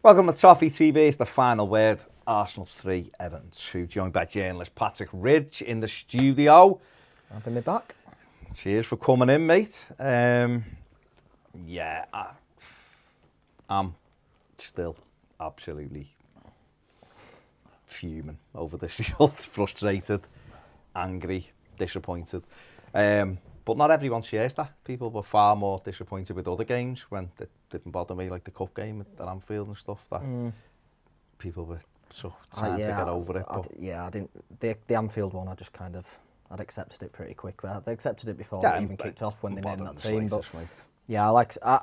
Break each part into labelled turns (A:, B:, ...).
A: Welcome to Toffee TV. It's the final word. Arsenal 3, Everton 2. Joined by journalist Patrick Ridge in the studio.
B: Having me back.
A: Cheers for coming in, mate. I'm still absolutely fuming over this result. Frustrated, angry, disappointed. But not everyone shares that. People were far more disappointed with other games when they didn't bother me, like the cup game at Anfield and stuff. That people were so trying to get over it.
B: I didn't. The Anfield one, I'd accepted it pretty quickly. I'd accepted it before it even kicked off when they named that team. But I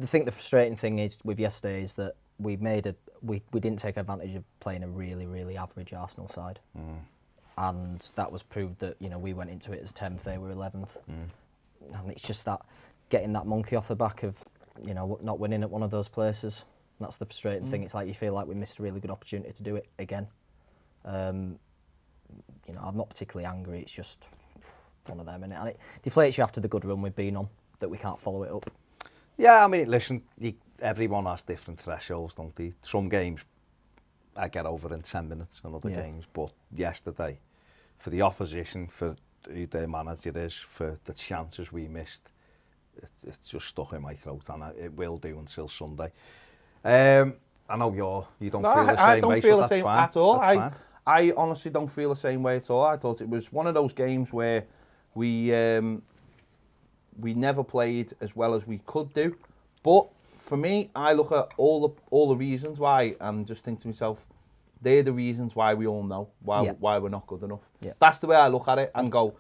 B: think the frustrating thing is with yesterday is that we didn't take advantage of playing a really, really average Arsenal side. And that was proved that, we went into it as 10th, they were 11th. And it's just that getting that monkey off the back of, not winning at one of those places. That's the frustrating thing. It's like you feel like we missed a really good opportunity to do it again. I'm not particularly angry. It's just one of them, innit? And it deflates you after the good run we've been on, that we can't follow it up.
A: Yeah, I mean, listen, everyone has different thresholds, don't they? Some games I get over in 10 minutes and other games, but yesterday, for the opposition, for who their manager is, for the chances we missed, it's just stuck in my throat, and it will do until Sunday. I know you don't feel the same way,
C: I don't feel the same
A: fine.
C: at all.
A: I
C: honestly don't feel the same way at all. I thought it was one of those games where we never played as well as we could do, but for me, I look at all the reasons why and just think to myself, they're the reasons why we all know why we're not good enough. Yeah. That's the way I look at it and go,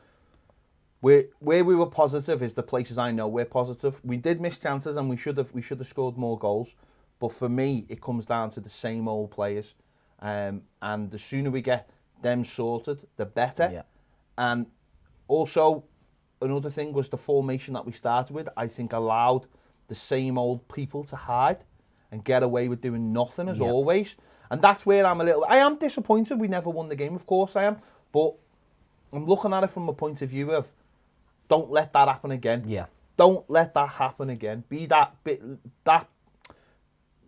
C: where we were positive is the places I know we're positive. We did miss chances and we should have scored more goals. But for me, it comes down to the same old players. And the sooner we get them sorted, the better. Yeah. And also, another thing was the formation that we started with, I think allowed the same old people to hide and get away with doing nothing as always. And that's where I am disappointed we never won the game, of course I am. But I'm looking at it from a point of view of, don't let that happen again. Yeah. Don't let that happen again.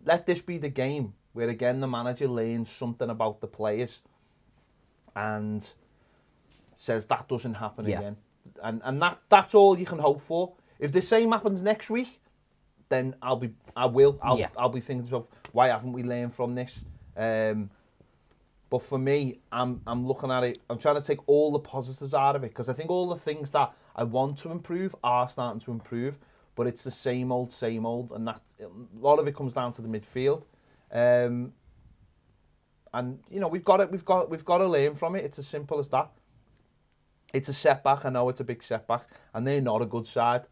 C: Let this be the game where again the manager learns something about the players and says that doesn't happen again. And that's all you can hope for. If the same happens next week, then I'll be thinking to myself, why haven't we learned from this? But for me, I'm looking at it, I'm trying to take all the positives out of it, because I think all the things that I want to improve are starting to improve, but it's the same old, and that a lot of it comes down to the midfield. And we've got to learn from it. It's as simple as that. It's a setback. I know it's a big setback, and they're not a good side.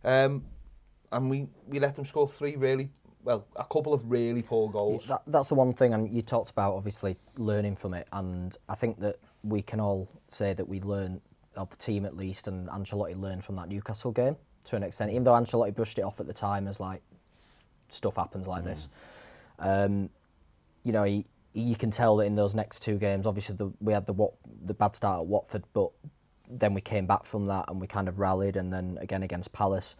C: And we let them score a couple of really poor goals.
B: That's the one thing, and you talked about obviously learning from it, and I think that we can all say that we learned, or the team at least, and Ancelotti learned from that Newcastle game to an extent, even though Ancelotti brushed it off at the time as like, stuff happens like this. You can tell that in those next two games, obviously we had the bad start at Watford, but then we came back from that and we kind of rallied, and then again against Palace.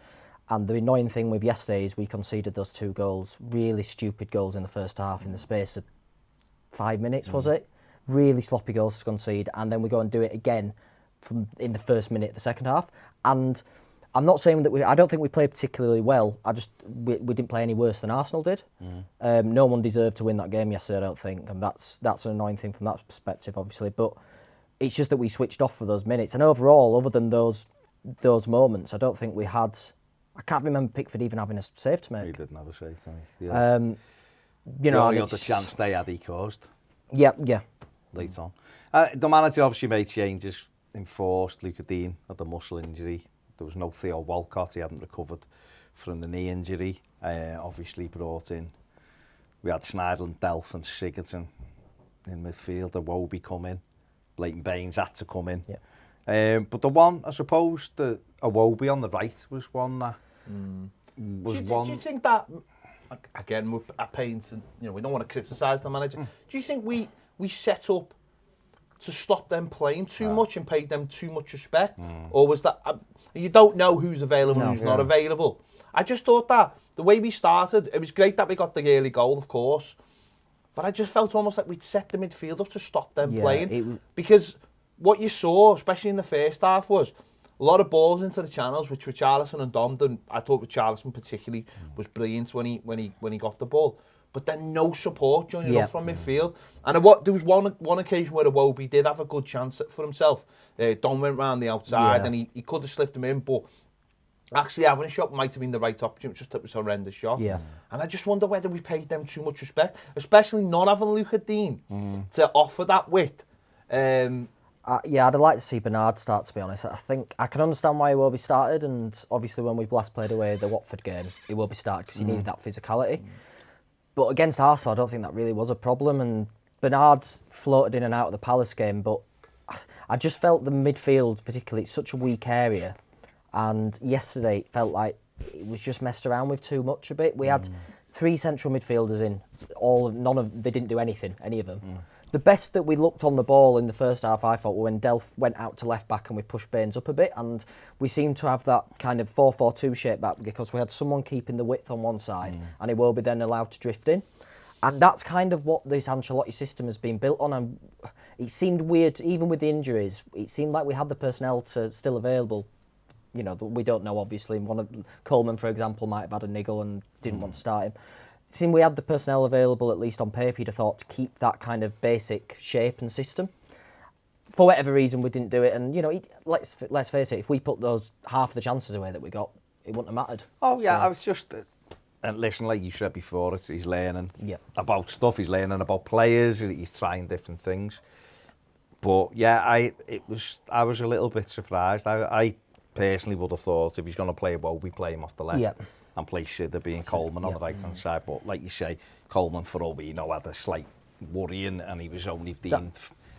B: And the annoying thing with yesterday is we conceded those two goals, really stupid goals in the first half in the space of 5 minutes, was it? Really sloppy goals to concede, and then we go and do it again in the first minute of the second half. And I'm not saying that I don't think we played particularly well. We didn't play any worse than Arsenal did. No one deserved to win that game yesterday, I don't think, and that's an annoying thing from that perspective, obviously. But it's just that we switched off for those minutes, and overall, other than those moments, I don't think we had. I can't remember Pickford even having a save to make.
A: He didn't have a save to make. Yeah. The only other chance they had, he caused.
B: Yeah.
A: Late on. The manager obviously made changes, enforced Luca Dean had a muscle injury. There was no Theo Walcott, he hadn't recovered from the knee injury. Obviously brought in, we had Schneiderlin, Delph and Sigurdsson in midfield. Iwobi come in. Leighton Baines had to come in. Yeah. But the one, I suppose, the Iwobi on the right was one that
C: do you think that, again, we're at pains, and we don't want to criticise the manager. Do you think we set up to stop them playing too much and paid them too much respect? Or was that, you don't know who's available and who's not available. I just thought that the way we started, it was great that we got the early goal, of course, but I just felt almost like we'd set the midfield up to stop them playing. Because what you saw, especially in the first half, was a lot of balls into the channels, which Richarlison and Dom done. I thought Richarlison particularly was brilliant when he got the ball. But then no support joining up from midfield. And there was one occasion where Iwobi did have a good chance for himself. Dom went round the outside and he could have slipped him in, but actually having a shot might have been the right option. Just it was a horrendous shot. Yeah. And I just wonder whether we paid them too much respect, especially not having Luca Dean to offer that width.
B: Yeah, I'd like to see Bernard start, to be honest. I think I can understand why Iwobi started, and obviously when we last played away the Watford game, Iwobi started because he needed that physicality. But against Arsenal, I don't think that really was a problem, and Bernard's floated in and out of the Palace game, but I just felt the midfield, particularly, it's such a weak area, and yesterday it felt like it was just messed around with too much a bit. We had 3 central midfielders in, they didn't do anything, any of them. The best that we looked on the ball in the first half, I thought, when Delph went out to left back and we pushed Baines up a bit, and we seemed to have that kind of 4-4-2 shape back because we had someone keeping the width on one side and it will be then allowed to drift in. And that's kind of what this Ancelotti system has been built on. And it seemed weird, even with the injuries, it seemed like we had the personnel to still available. You know, we don't know, obviously. Coleman, for example, might have had a niggle and didn't want to start him. It seemed we had the personnel available, at least on paper, you'd have thought, to keep that kind of basic shape and system. For whatever reason, we didn't do it. And, you know, let's face it, if we put those half of the chances away that we got, it wouldn't have mattered.
A: Oh, yeah, I was just... and listen, like you said before, he's learning about stuff, he's learning about players, he's trying different things. But, yeah, I was a little bit surprised. I personally would have thought if he's going to play Iwobi, play him off the left and play Sidibe and Coleman on the right-hand side. But, like you say, Coleman, for all we know, had a slight worrying and he was only deemed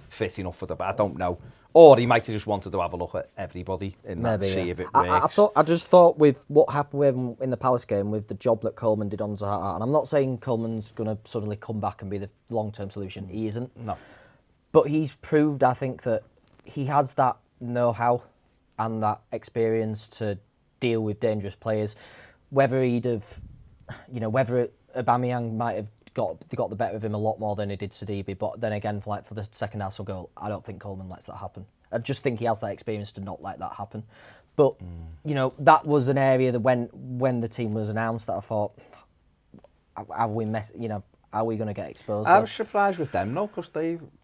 A: fit enough for I don't know. Or he might have just wanted to have a look at everybody and see if it works.
B: I just thought with what happened with him in the Palace game, with the job that Coleman did on Zaha, and I'm not saying Coleman's going to suddenly come back and be the long-term solution. He isn't.
A: No.
B: But he's proved, I think, that he has that know-how and that experience to deal with dangerous players. Whether he'd have, whether Aubameyang might have got the better of him a lot more than he did Sidibe, but then again, for the second Arsenal goal, I don't think Coleman lets that happen. I just think he has that experience to not let that happen. But that was an area that when the team was announced, that I thought, are we going to get exposed?
A: I was surprised with them, because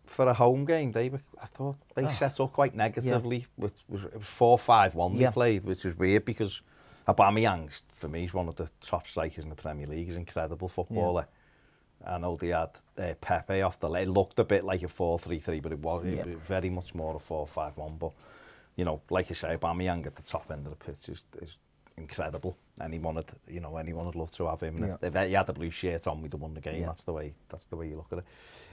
A: for a home game, I thought they set up quite negatively. It was 4-5-1 they played, which is weird because Aubameyang, for me, is one of the top strikers in the Premier League. He's an incredible footballer. I know they had Pepe off the left. It looked a bit like a 4-3-3, but it was very much more a 4-5-1. But, like you say, Aubameyang at the top end of the pitch is incredible. Anyone would love to have him. And if he had the blue shirt on, we'd have won the game. That's the way you look at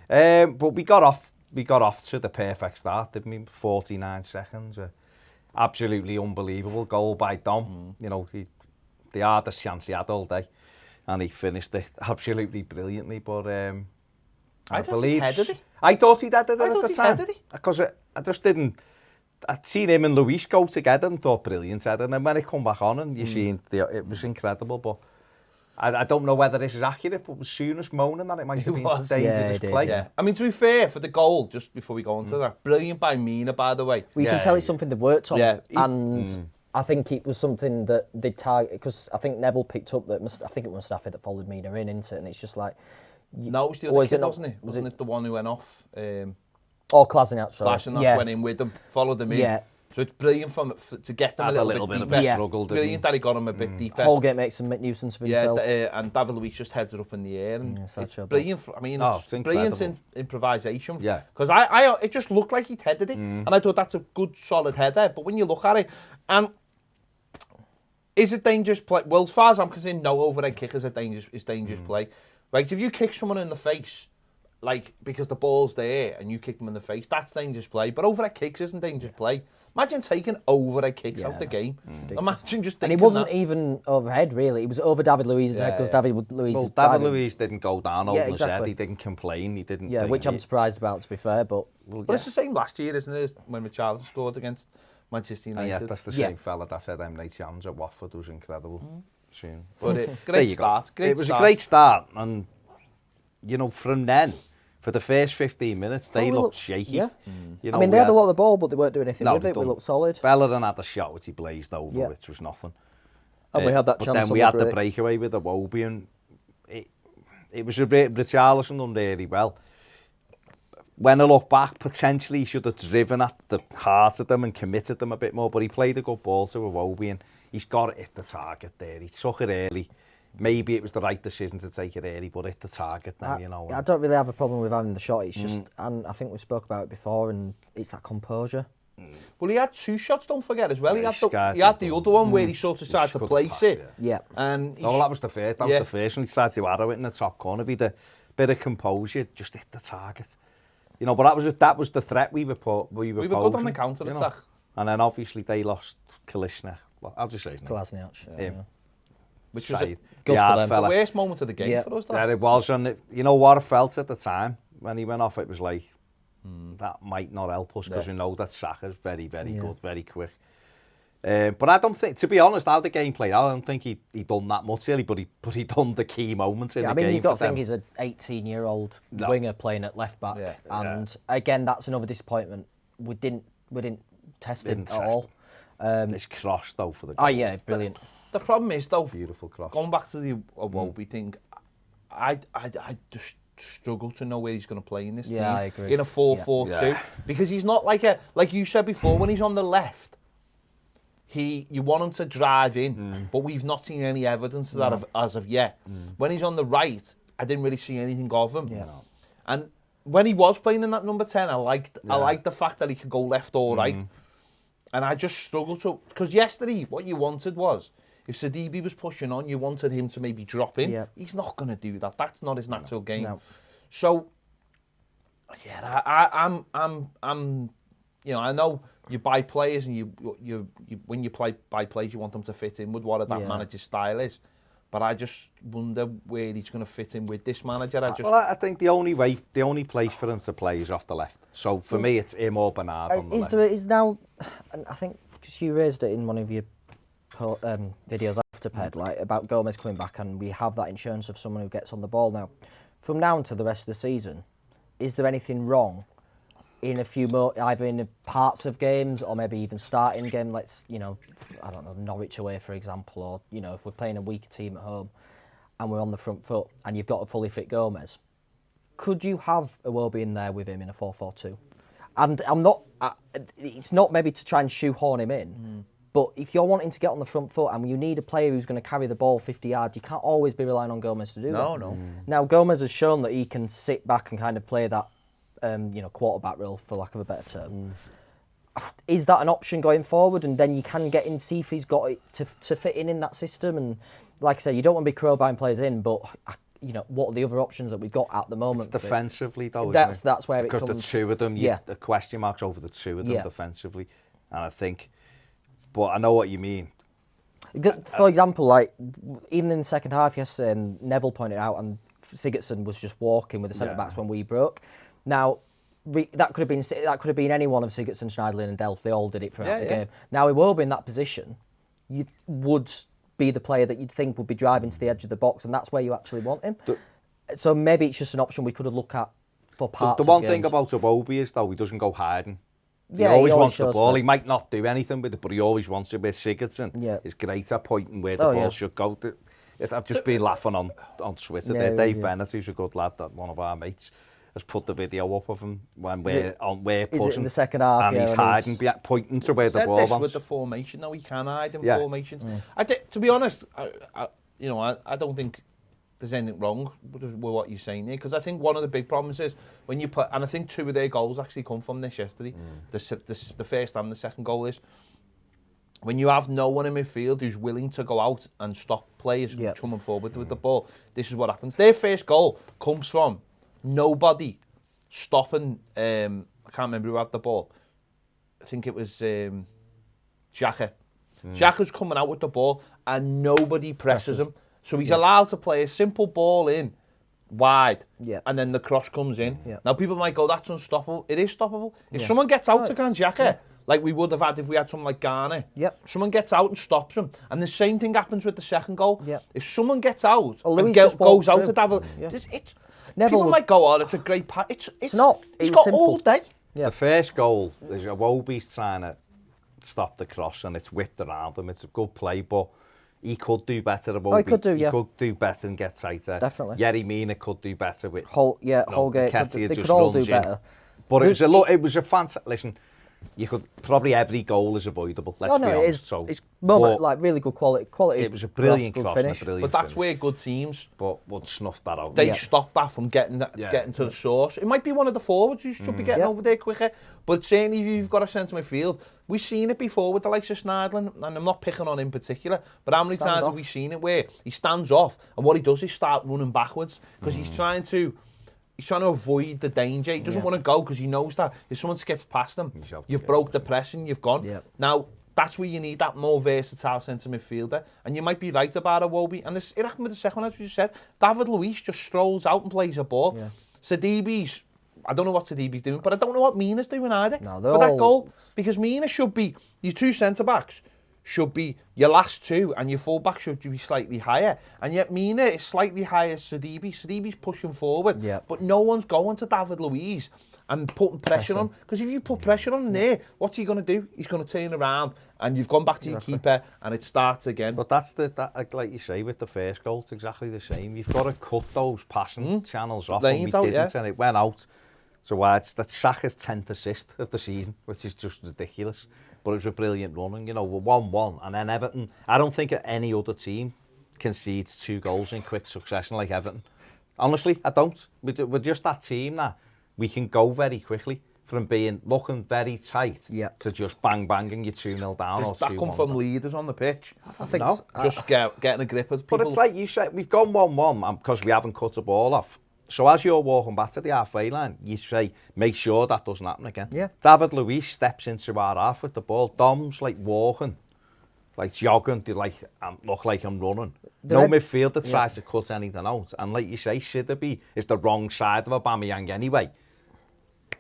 A: it. But we got off to the perfect start, didn't we? 49 seconds. Absolutely unbelievable goal by Dom. The hardest chance he had all day. And he finished it absolutely brilliantly. But I thought he headed it. I thought he'd headed it at the time. Because I just didn't... I'd seen him and Luis go together and thought brilliant heading. And when it come back on and you see it was incredible. But I don't know whether this is accurate, but was Souness moaning that it might have been dangerous play.
C: Yeah. I mean, to be fair, for the goal, just before we go on to that, brilliant by Mina, by the way.
B: Well, you can tell it's something they've worked on. Yeah. And... I think it was something that they target, because I think Neville picked up that, I think it was Mustafi that followed Mina into it, and it's just like...
C: No, it was the other kid, wasn't it? Wasn't it the one who went off?
B: Kolasinac, sorry.
C: Kolasinac went in with them, followed them in. Yeah. So it's brilliant to get them a little bit
A: of a struggle.
C: Brilliant that he got him a bit deeper.
B: Holgate makes a nuisance of himself.
C: And David Luiz just heads it up in the air. And it's brilliant. It's brilliant improvisation. Yeah. Because it just looked like he'd headed it. And I thought that's a good, solid header. But when you look at it, and is it dangerous play? Well, as far as I'm concerned, no overhead kick is dangerous play. Right, if you kick someone in the face, because the ball's there and you kick them in the face, that's dangerous play. But overhead kicks isn't dangerous play. Imagine taking overhead kicks out the game. Imagine just thinking.
B: And it wasn't even overhead, really. It was over David Luiz's head, because David Luiz...
A: Well, David Luiz didn't go down over his head. He didn't complain. He didn't...
B: Yeah, which I'm surprised about, to be fair, but...
C: But it's the same last year, isn't it? When Richarlison scored against Manchester United.
A: Yeah, that's the same fella that said Night Chance at Watford was incredible. tune.
C: But great start.
A: It was a great start, and you know, from then, for the first 15 minutes, they looked shaky.
B: Yeah.
A: You know,
B: I mean, they had a lot of the ball, but they weren't doing anything with it. We looked solid.
A: Bellerin had a shot which he blazed over, which was nothing.
B: And we had that chance.
A: But then we had the breakaway with the Iwobi, and it was Richarlison done really well. When I look back, potentially he should have driven at the heart of them and committed them a bit more, but he played a good ball to Iwobi, and he's got it at the target there. He took it early. Maybe it was the right decision to take it early, but hit the target now, you know.
B: I don't really have a problem with having the shot. It's just, and I think we spoke about it before, and it's that composure.
C: Well, he had 2 shots, don't forget, as well. He had the other one where he sort of tried to place it.
B: Yeah.
C: And
A: that was the first. That was the first one. He tried to arrow it in the top corner. If he'd a bit of composure, just hit the target. You know, but that was the threat we were
C: good on the counter attack.
A: Know? And then obviously they lost Kalishnik. Well, I'll just say his name.
B: Kolasinac.
A: Yeah.
C: Which was good
B: for them.
C: The worst moment of the game for us.
A: Yeah, it was. And you know what I felt at the time when he went off? It was like, that might not help us because we know that Saka's very, very good, very quick. But I don't think, to be honest, how the game played out, I don't think he done that much really, but he done the key moments in the game.
B: I mean, you've got to think he's an 18-year-old winger playing at left back, and again, that's another disappointment. We didn't test him at all.
A: It's cross though for the goal.
B: Oh yeah, brilliant.
C: The problem is though,
A: beautiful cross.
C: Going back to the Iwobi thing, I just struggle to know where he's going to play in this team.
B: I agree.
C: In a 4-4-2, because he's not like you said before, when he's on the left, you want him to drive in, but we've not seen any evidence of that as of yet. When he's on the right, I didn't really see anything of him.
B: Yeah.
C: And when he was playing in that number 10, I liked the fact that he could go left or right. And I just struggled to, because yesterday what you wanted was, if Sidibe was pushing on, you wanted him to maybe drop in.
B: Yeah.
C: He's not going to do that. That's not his natural game.
B: No.
C: So, yeah, I'm, you know, I know you buy players and you when you buy players, you want them to fit in with what that manager's style is. But I just wonder where he's going to fit in with this manager.
A: I think the only place for him to play is off the left. So for me, it's him or Bernard on the left.
B: Is now, and I think because you raised it in one of your videos after Ped, like about Gomes coming back, and we have that insurance of someone who gets on the ball now. From now until the rest of the season, is there anything wrong in a few more, either in the parts of games or maybe even starting game? Let's, you know, I don't know, Norwich away, for example, or, you know, if we're playing a weaker team at home and we're on the front foot and you've got a fully fit Gomes, could you have Iwobi in there with him in a 4-4-2? And it's not maybe to try and shoehorn him in, but if you're wanting to get on the front foot and you need a player who's going to carry the ball 50 yards, you can't always be relying on Gomes to do that. No. Now, Gomes has shown that he can sit back and kind of play that quarterback role, for lack of a better term. Is that an option going forward? And then you can get in, see if he's got it to fit in that system. And like I said, you don't want to be crowbarring players in, but you know, what are the other options that we've got at the moment?
A: It's defensively though,
B: that's where
A: because
B: it comes.
A: Because the two of them, the question marks over the two of them defensively. And I think, but I know what you mean.
B: For example, like even in the second half yesterday, and Neville pointed out, and Sigurdsson was just walking with the centre backs when we broke. Now, that could have been any one of Sigurdsson, Schneiderlin and Delph. They all did it throughout the game. Now, Iwobi in that position, you would be the player that you'd think would be driving to the edge of the box, and that's where you actually want him. So maybe it's just an option we could have looked at for parts of
A: the one
B: games.
A: thing about Iwobi is, though, he doesn't go hiding. He
B: Yeah,
A: always
B: he always
A: wants the
B: shows
A: ball.
B: that.
A: He might not do anything with it, but he always wants it. Where Sigurdsson is great at pointing where the ball should go. I've just been laughing on Twitter there. Dave Bennett, who's a good lad, that one of our mates, has put the video up of him when we're pushing.
B: Is it in the second half?
A: And he's hiding, pointing to where the ball
C: wants.
A: wants.
C: With the formation, though, he can hide in formations. To be honest, I don't think there's anything wrong with what you're saying there, because I think one of the big problems is when you put, and I think two of their goals actually come from this yesterday. The first and the second goal is when you have no one in midfield who's willing to go out and stop players coming forward with the ball. This is what happens. Their first goal comes from nobody stopping. I can't remember who had the ball. I think it was Xhaka. Xhaka's coming out with the ball and nobody presses him. So he's allowed to play a simple ball in wide, and then the cross comes in. Now people might go, that's unstoppable. It is stoppable. If someone gets out to Xhaka, like we would have had if we had someone like Garner.
B: Yep.
C: Someone gets out and stops him. And the same thing happens with the second goal.
B: Yep.
C: If someone gets out
B: Well,
C: and
B: Louis just
C: goes out
B: through.
C: to David,
B: Neville
C: people might go, oh, it's a great pass. It's
B: not.
C: He's
B: It was
C: got
B: simple.
C: all day.
B: Yeah.
A: The first goal, there's a Wobie's trying to stop the cross and it's whipped around him. It's a good play, but he could do better.
B: He could do, yeah.
A: He could do better and get tighter.
B: Definitely.
A: Yerry Mina could do better with.
B: Holgate.
A: Nketiah
B: They
A: just
B: could all do
A: runs in.
B: better.
A: But it was a fantastic. Listen, you could probably every goal is avoidable. Let's be honest.
B: It's more like really good quality.
A: It was a brilliant
B: good
A: cross,
B: finish.
A: and a brilliant
C: But that's
A: finish.
C: where good teams,
A: But would snuff that out.
C: they stop that from getting to the source. It might be one of the forwards who should be getting over there quicker, but certainly if you've got a centre midfield, we've seen it before with the likes of Snidling, and I'm not picking on him in particular, but how many times have we seen it where he stands off and what he does is start running backwards because he's trying to avoid the danger. He doesn't want to go because he knows that if someone skips past him, you've broke the press and you've gone.
B: Yep.
C: Now, that's where you need that more versatile centre midfielder. And you might be right about Iwobi. And it happened with the second one, as you said. David Luiz just strolls out and plays a ball. Yeah. Sidibe's, I don't know what Sidibe's doing, but I don't know what Mina's doing either for that goal. Because Mina should be, your two centre-backs should be your last two, and your full-back should be slightly higher. And yet Mina is slightly higher than Sidibe. Sidibe's pushing forward.
B: Yeah.
C: But no one's going to David Luiz and putting pressure on. Because if you put pressure on there, what's he going to do? He's going to turn around and you've gone back to your keeper and it starts again.
A: But that's like you say with the first goal, it's exactly the same. You've got to cut those passing channels off, and we didn't, and it went out. So that's Saka's 10th assist of the season, which is just ridiculous. But it was a brilliant run, and you know, we're 1-1, and then Everton. I don't think any other team concedes 2 goals in quick succession like Everton. Honestly, I don't. We're just that team that we can go very quickly from looking very tight to just banging you 2-0 down or 2-1.
C: That come from leaders on the pitch.
B: I think
C: no, just getting a grip of people.
A: But it's like you said, we've gone 1-1 because we haven't cut a ball off. So as you're walking back to the halfway line, you say, make sure that doesn't happen again.
B: Yeah.
A: David Luiz steps into our half with the ball. Dom's like walking, like jogging, look like I'm running. No midfielder tries to cut anything out. And like you say, Sidibe is the wrong side of Aubameyang anyway.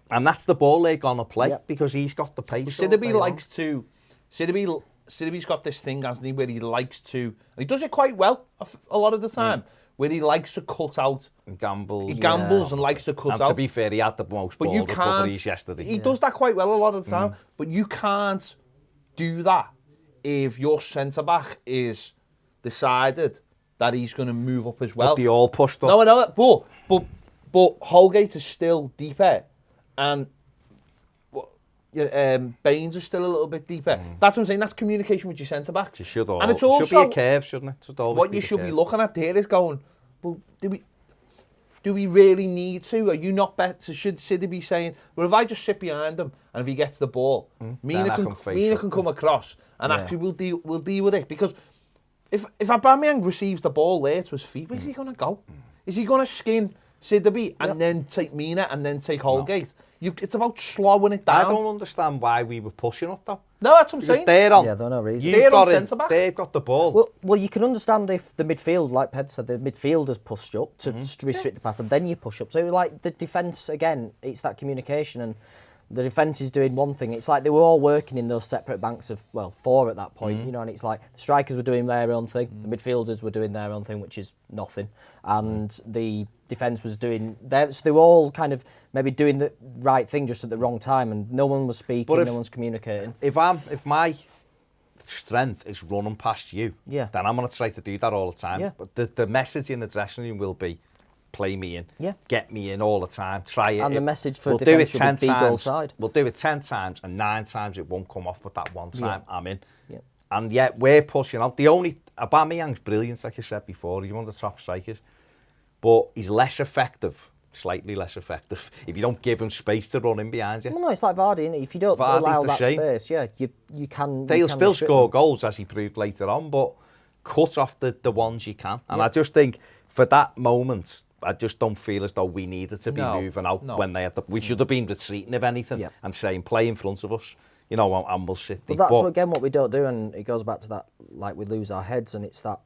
A: And that's the ball they're going to play because he's got the pace.
C: Sidibe likes to... Sidibe's got this thing, hasn't he, where he likes to... And he does it quite well a lot of the time, where he likes to cut out...
A: And gambles.
C: He gambles and likes to cut out.
A: And to be fair, he had the most ball recoveries yesterday.
C: He does that quite well a lot of the time, but you can't do that if your centre-back is decided that he's going to move up as well.
A: But they all pushed up.
C: No, I know that, but Holgate is still deeper, and Baines is still a little bit deeper. That's what I'm saying. That's communication with your centre-backs.
A: It should all.
C: And it's also
A: should be a curve, shouldn't it?
C: What you should be looking at there is going, well, do we really need to? Are you not better? Should Sidibe be saying, well, if I just sit behind him and if he gets the ball, Mina can come across and actually we'll deal with it. Because if Aubameyang receives the ball there to his feet, where's he going to go? Is he going to skin Sidibe and then take Mina and then take Holgate? It's about slowing it down.
A: I don't understand why we were pushing up though.
C: No, that's what I'm saying.
A: They're on.
B: Yeah, there's no reason.
A: They've got the ball.
B: Well, you can understand if the midfield, like Ped said, the midfielders pushed up to restrict the pass, and then you push up. So, like the defence again, it's that communication, and the defence is doing one thing. It's like they were all working in those separate banks of 4 at that point, you know. And it's like the strikers were doing their own thing, the midfielders were doing their own thing, which is nothing, and the defence was doing so they were all kind of maybe doing the right thing just at the wrong time, and no one was speaking, no one's communicating.
A: If my strength is running past you, then I'm going to try to do that all the time. But the message in the dressing room will be, play me in, get me in all the time, try it.
B: And the message for defence should be goal side.
A: We'll do it 10 times, and 9 times it won't come off, but that one time I'm in. Yeah. And yet we're pushing out. Aubameyang's brilliant, like I said before. He's one of the top strikers. But he's less effective, slightly less effective, if you don't give him space to run in behind you.
B: Well, no, it's like Vardy, isn't it? If you don't allow that space, you can...
A: They'll still score goals, as he proved later on, but cut off the ones you can. And I just think, for that moment, I just don't feel as though we needed to be moving out when they had we should have been retreating, if anything, and saying, play in front of us, you know, and we'll sit there.
B: But that's, again, what we don't do, and it goes back to that, like, we lose our heads, and it's that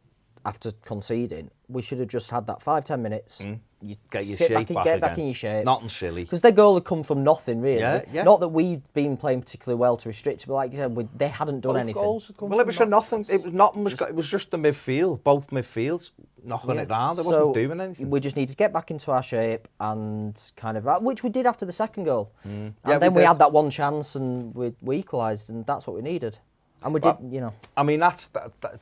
B: after conceding, we should have just had that 5-10 minutes. You
A: Get your
B: sit
A: shape
B: back,
A: back
B: get
A: again.
B: back in your shape.
A: Nothing silly.
B: Because their goal had come from nothing, really.
A: Yeah.
B: Not that we'd been playing particularly well to restrict it, but like you said, they hadn't done anything.
C: Well,
A: it was for nothing. It was nothing. It was just the midfield, both midfields knocking it round. It wasn't doing anything.
B: We just needed to get back into our shape and kind of, which we did after the second goal. And
A: Yeah,
B: then
A: we
B: we
A: did.
B: had that one chance and we equalised, and that's what we needed. And we did,
A: I mean, that's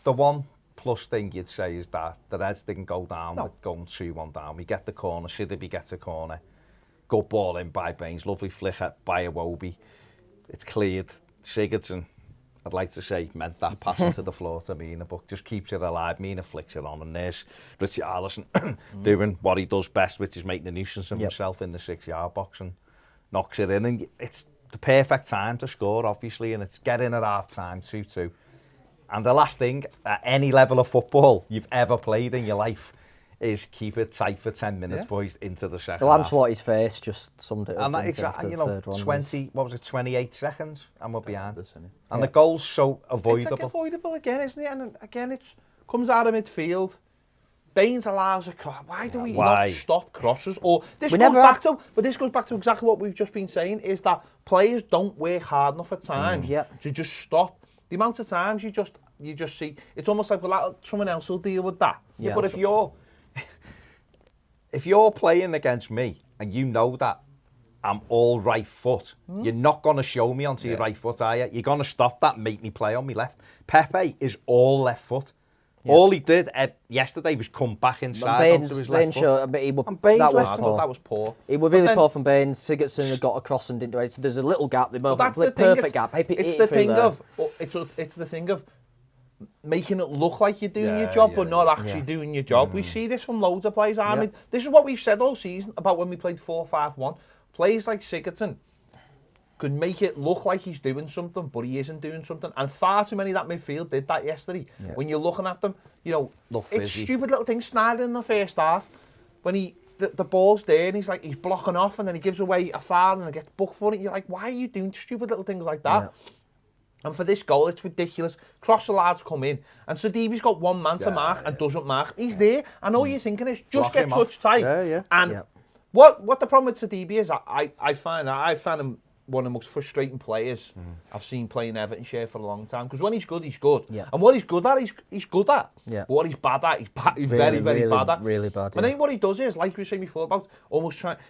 A: the one plus thing you'd say is that the Reds didn't go down with going 2-1 down. We get the corner, Sidibe gets a corner, good ball in by Baines, lovely flicker by Iwobi. It's cleared. Sigurdsson, I'd like to say, meant that pass into the floor to Mina, but just keeps it alive. Mina flicks it on, and there's Richie Allison doing what he does best, which is making a nuisance of himself in the 6-yard box and knocks it in. And it's the perfect time to score, obviously, and it's getting at half-time, 2-2. And the last thing, at any level of football you've ever played in your life, is keep it tight for 10 minutes, boys, into the second half.
B: Ancelotti's face just summed it up.
A: And that,
B: after
A: exactly,
B: the
A: you know,
B: third one.
A: 28 seconds, and we're behind. And
C: Yeah.
A: the goal's so avoidable.
C: It's like avoidable again, isn't it? And again, it comes out of midfield. Baines allows a cross. Why do we not stop crosses? Or this goes back to exactly what we've just been saying, is that players don't work hard enough at times to just stop. The amount of times you just see, it's almost like, well, someone else will deal with that.
A: Yeah, but if you're playing against me and you know that I'm all right foot, you're not going to show me onto your right foot, are you? You're going to stop that and make me play on my left. Pepe is all left foot. Yeah. All he did yesterday was come back inside onto his left foot.
C: That was poor.
B: It was really poor from Baines. Sigurdsson had got across and didn't do it. So there's a little gap. It's the perfect gap.
C: It's the thing of making it look like you're doing your job, but not actually doing your job. We see this from loads of players. I mean, this is what we've said all season about when we played 4-5-1. Players like Sigurdsson could make it look like he's doing something, but he isn't doing something. And far too many of that midfield did that yesterday. Yeah. When you're looking at them, you know, it's stupid little things. Snyder in the first half, when the ball's there and he's blocking off and then he gives away a foul and it gets booked for it. You're like, why are you doing stupid little things like that? Yeah. And for this goal, it's ridiculous. Cross allowed to come in. And Sadibi's got one man to mark and doesn't mark. He's there. And all you're thinking is, just get touch tight. And what the problem with Sadibi is, I find him one of the most frustrating players I've seen playing Everton share for a long time. Because when he's good, he's good. Yeah. And what he's good at, he's good at. Yeah. But what he's bad at, he's really, very bad at.
B: Really bad,
C: And I think what he does is, like we were saying before, about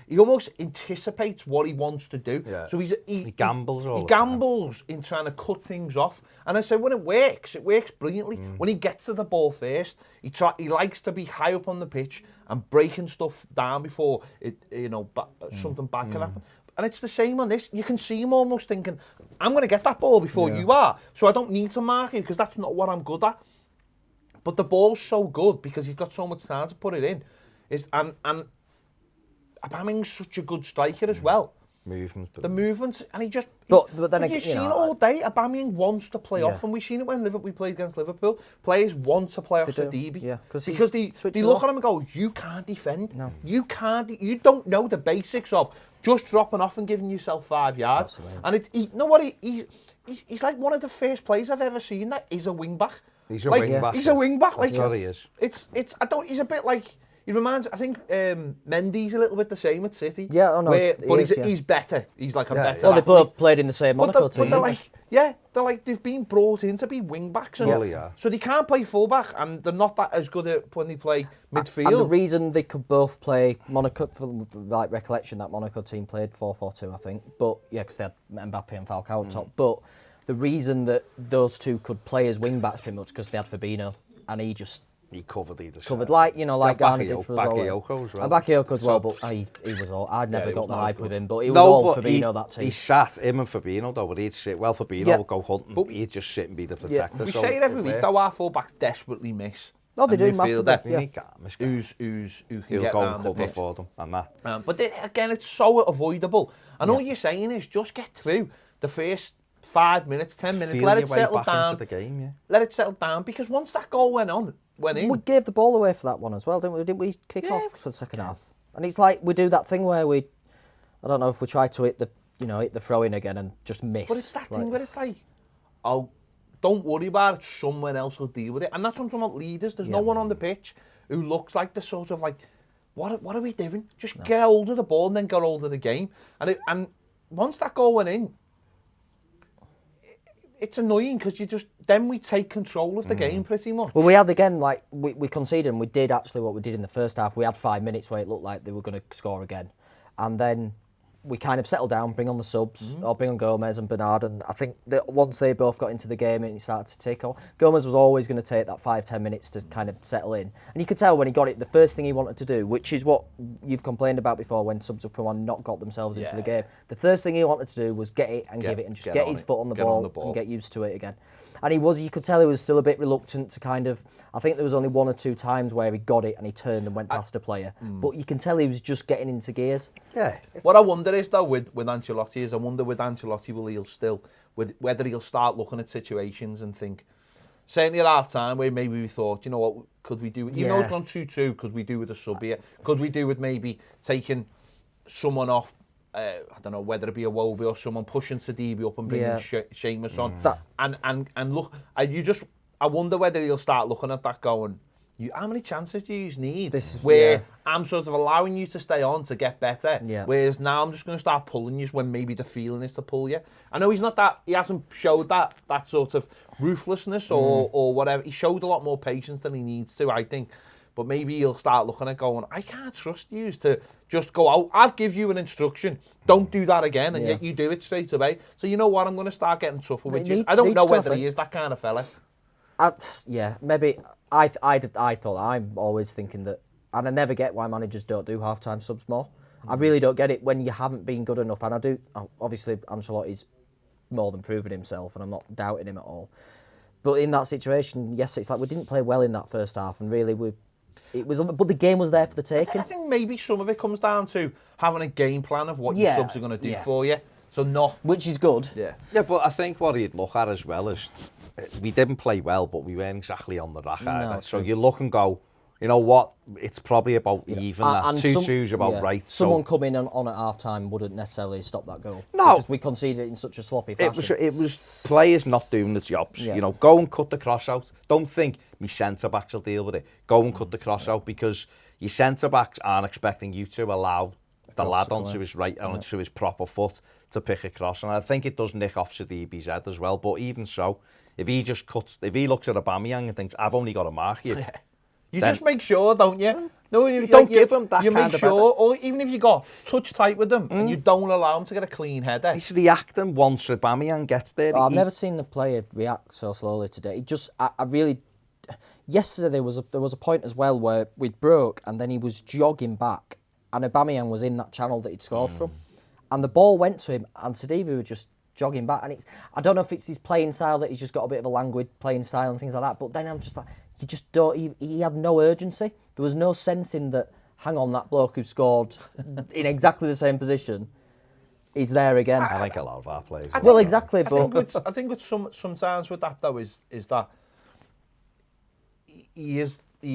C: he almost anticipates what he wants to do. Yeah. So he gambles all the time. He gambles in trying to cut things off. And I say, when it works brilliantly. When he gets to the ball first, he likes to be high up on the pitch and breaking stuff down before something bad can happen. And it's the same on this. You can see him almost thinking, I'm going to get that ball before you are, so I don't need to mark you because that's not what I'm good at. But the ball's so good because he's got so much time to put it in. And Aubameyang's such a good striker as well. The movements, and he just... But then you've seen all day, Aubameyang wants to play off, and we've seen it when we played against Liverpool. Players want to play off Sadibi. Yeah, because they look at him and go, you can't defend. No. You don't know the basics of just dropping off and giving yourself 5 yards. Absolutely. And he's like one of the first players I've ever seen that is a wing-back.
A: He's a wing-back.
C: He's a wing-back.
A: That's what he is.
C: He's a bit like... He reminds, I think, Mendy's a little bit the same at City.
B: Yeah, I know.
C: But he's better. He's like a better.
B: Well, they both played in the same Monaco team.
C: But they've been brought in to be wing backs. So they can't play full back, and they're not that as good at when they play midfield.
B: And the reason they could both play Monaco, for like recollection, that Monaco team played 4-4-2, I think. But yeah, because they had Mbappe and Falcao on top. But the reason that those two could play as wing backs pretty much because they had Fabinho, and he covered either side. Like Garner did for us all.
A: Bakayoko as well.
B: And Bakayoko as well, but he was all... I'd never got the hype with him, but he was all Fabinho, that team.
A: He sat, him and Fabinho, though, but he'd sit... Well, Fabinho would go hunting, but he'd just sit and be the protector.
C: We say it every week, though, our full-backs desperately miss.
B: No, they do massively.
C: Who can
A: He'll go and cover for them and that.
C: But again, it's so avoidable. And all you're saying is just get through the first 5 minutes, 10 minutes, let it settle down. Let it settle down, because once that goal went in.
B: We gave the ball away for that one as well, didn't we? Didn't we kick off for the second half? And it's like we do that thing where I don't know if we try to hit the throw in again and just miss.
C: But it's that thing where it's like, don't worry about it, someone else will deal with it. And that's what I'm talking about leaders. There's no one on the pitch who looks like the sort of like, what are we doing? Just get hold of the ball and then get hold of the game. And once that goal went in, it's annoying because then we take control of the game pretty much.
B: Well, we had again, like, we conceded and we did actually what we did in the first half. We had 5 minutes where it looked like they were going to score again. And then we kind of settled down, bring on the subs, or bring on Gomes and Bernard. And I think that once they both got into the game and it started to take off, Gomes was always going to take that 5-10 minutes to kind of settle in. And you could tell when he got it, the first thing he wanted to do, which is what you've complained about before when subs have come on, not got themselves into the game. The first thing he wanted to do was get it and give it and just get his foot on the ball and get used to it again. And you could tell he was still a bit reluctant to kind of, I think there was only 1 or 2 times where he got it and he turned and went past a player. But you can tell he was just getting into gears.
C: Yeah. What I wonder is, though, with Ancelotti is, I wonder with Ancelotti, whether he'll start looking at situations and think, certainly at half-time, where maybe we thought, you know what, could we do, even though it's gone 2-2, could we do with a sub here? Could we do with maybe taking someone off, I don't know, whether it be a Wobie or someone pushing Sidibe up and bringing Seamus on. And look, I wonder whether he'll start looking at that going, how many chances do you need? I'm sort of allowing you to stay on to get better. Yeah. Whereas now I'm just going to start pulling you when maybe the feeling is to pull you. I know he hasn't showed that sort of ruthlessness or whatever. He showed a lot more patience than he needs to, I think. But maybe he'll start looking at going, I can't trust you to just go out. I'll give you an instruction. Don't do that again. And yet you do it straight away. So you know what? I'm going to start getting tougher with you. I don't know whether he is that kind of fella.
B: Maybe. I thought I'm always thinking that, and I never get why managers don't do half-time subs more. I really don't get it when you haven't been good enough. And I do, obviously, Ancelotti's more than proven himself, and I'm not doubting him at all. But in that situation, yes, it's like we didn't play well in that first half, and really but the game was there for the taking.
C: I think maybe some of it comes down to having a game plan of what your subs are going to do for you. So
B: which is good.
A: Yeah, but I think what he'd look at as well is we didn't play well, but we weren't exactly on the rack either. So you look and go, you know what? It's probably about even that. 2-2's about right.
B: Someone coming on at half-time wouldn't necessarily stop that goal.
A: No.
B: Because we conceded it in such a sloppy fashion.
A: It was players not doing the jobs. Yeah. You know, go and cut the cross out. Don't think me centre-backs will deal with it. Go and cut the cross out because your centre-backs aren't expecting you to allow the lad onto his right, onto his proper foot to pick a cross. And I think it does nick off Sidibe's head as well. But even so, if he looks at Aubameyang and thinks, I've only got to mark you.
C: You just make sure, don't you? No,
A: you don't give him that.
C: You make sure, or even if you got touch tight with them and you don't allow him to get a clean header.
A: He's reacting once Aubameyang gets there.
B: I've never seen the player react so slowly today. I really. Yesterday there was a point as well where we broke and then he was jogging back and Aubameyang was in that channel that he'd scored from, and the ball went to him and Sidibe was just jogging back, and I don't know if it's his playing style that he's just got a bit of a languid playing style and things like that, but then I'm just like, you just don't, he had no urgency. There was no sense in that, hang on, that bloke who scored in exactly the same position is there again.
A: I think a lot of our players.
B: Exactly, but
C: I think with sometimes with that though is that he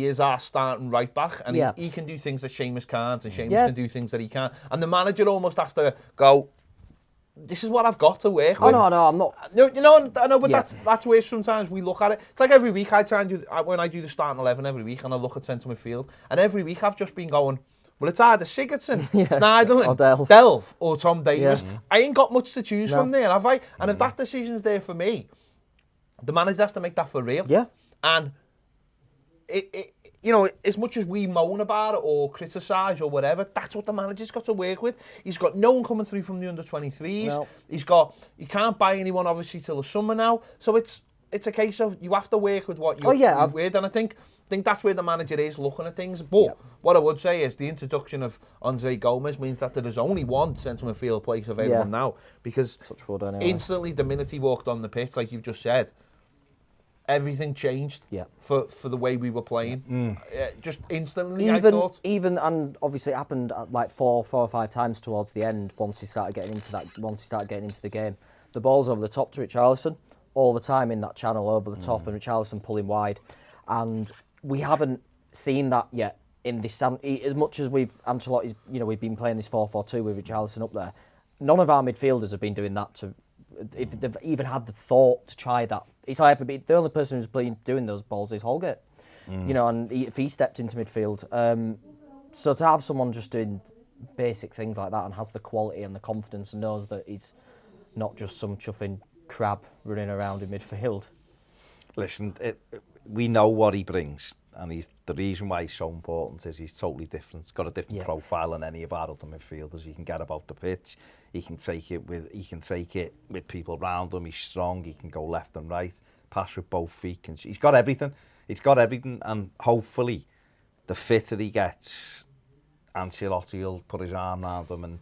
C: is our starting right back, and he can do things that Seamus can't, and Seamus can do things that he can't, and the manager almost has to go, this is what I've got to work with.
B: No, I'm not.
C: No, you know, I know, but that's where sometimes we look at it. It's like every week I try and do, when I do the starting 11 every week, and I look at centre midfield, and every week I've just been going, well, it's either Sigurdsson, Schneiderlin, Delph, or Tom Davies. I ain't got much to choose from there, have I? And if that decision's there for me, the manager has to make that for real.
B: Yeah.
C: And you know, as much as we moan about it or criticise or whatever, that's what the manager's got to work with. He's got no one coming through from the under-23s. No. You can't buy anyone obviously till the summer now. So it's a case of you have to work with what you've with, and I think that's where the manager is looking at things. But what I would say is the introduction of Andre Gomes means that there is only one centre midfield place available now, because instantly the minute he walked on the pitch, like you've just said, everything changed for the way we were playing. Just instantly, I thought.
B: And obviously it happened like four or five times towards the end once he started getting into the game. The ball's over the top to Richarlison all the time in that channel over the top, and Richarlison pulling wide. And we haven't seen that yet in this, as much as we've been playing this 4-4-2 with Richarlison up there. None of our midfielders have been doing that if they've even had the thought to try that it's either the only person who's doing those balls is Holgate. You know, and if he stepped into midfield, so to have someone just doing basic things like that and has the quality and the confidence and knows that he's not just some chuffing crab running around in midfield.
A: Listen, we know what he brings, and the reason why he's so important is he's totally different. He's got a different profile than any of our other midfielders. He can get about the pitch. He can take it with people around him. He's strong. He can go left and right, pass with both feet. He's got everything. He's got everything, and hopefully, the fitter he gets, Ancelotti will put his arm around him and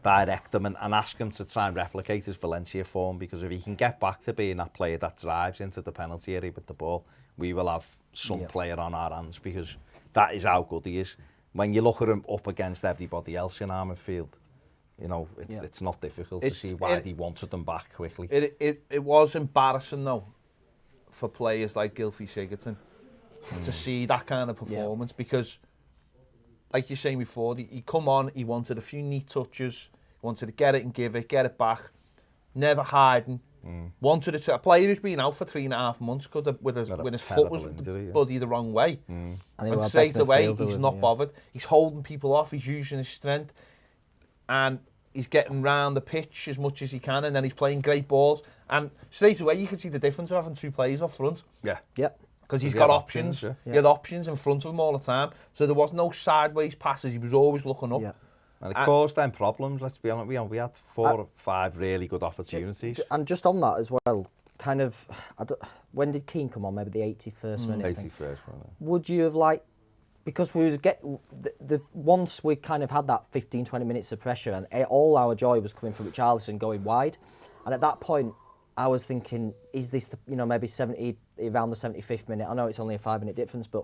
A: direct him and ask him to try and replicate his Valencia form, because if he can get back to being that player that drives into the penalty area with the ball, we will have some player on our hands, because that is how good he is. When you look at him up against everybody else in our midfield, you know, it's not difficult to see why he wanted them back quickly.
C: It was embarrassing, though, for players like Gylfi Sigurdsson to see that kind of performance, because, like you're saying before, he come on, he wanted a few neat touches, he wanted to get it and give it, get it back, never hiding. Wanted it to a player who's been out for 3.5 months when his foot was bloody the wrong way. And straight away, he's not bothered. He's holding people off, he's using his strength, and he's getting round the pitch as much as he can, and then he's playing great balls. And straight away, you can see the difference of having two players up front.
A: Yeah.
C: Because he's got options. He had options in front of him all the time. So there was no sideways passes. He was always looking up.
A: Yeah. And it caused them problems, let's be honest. We had 4 or 5 really good opportunities.
B: And just on that as well, kind of, when did Keane come on? Maybe the 81st minute?
A: 81st,
B: would you have because we was once we kind of had that 15-20 minutes of pressure, and all our joy was coming from Richarlison going wide, and at that point I was thinking, is this maybe around the 75th minute? I know it's only a 5-minute difference, but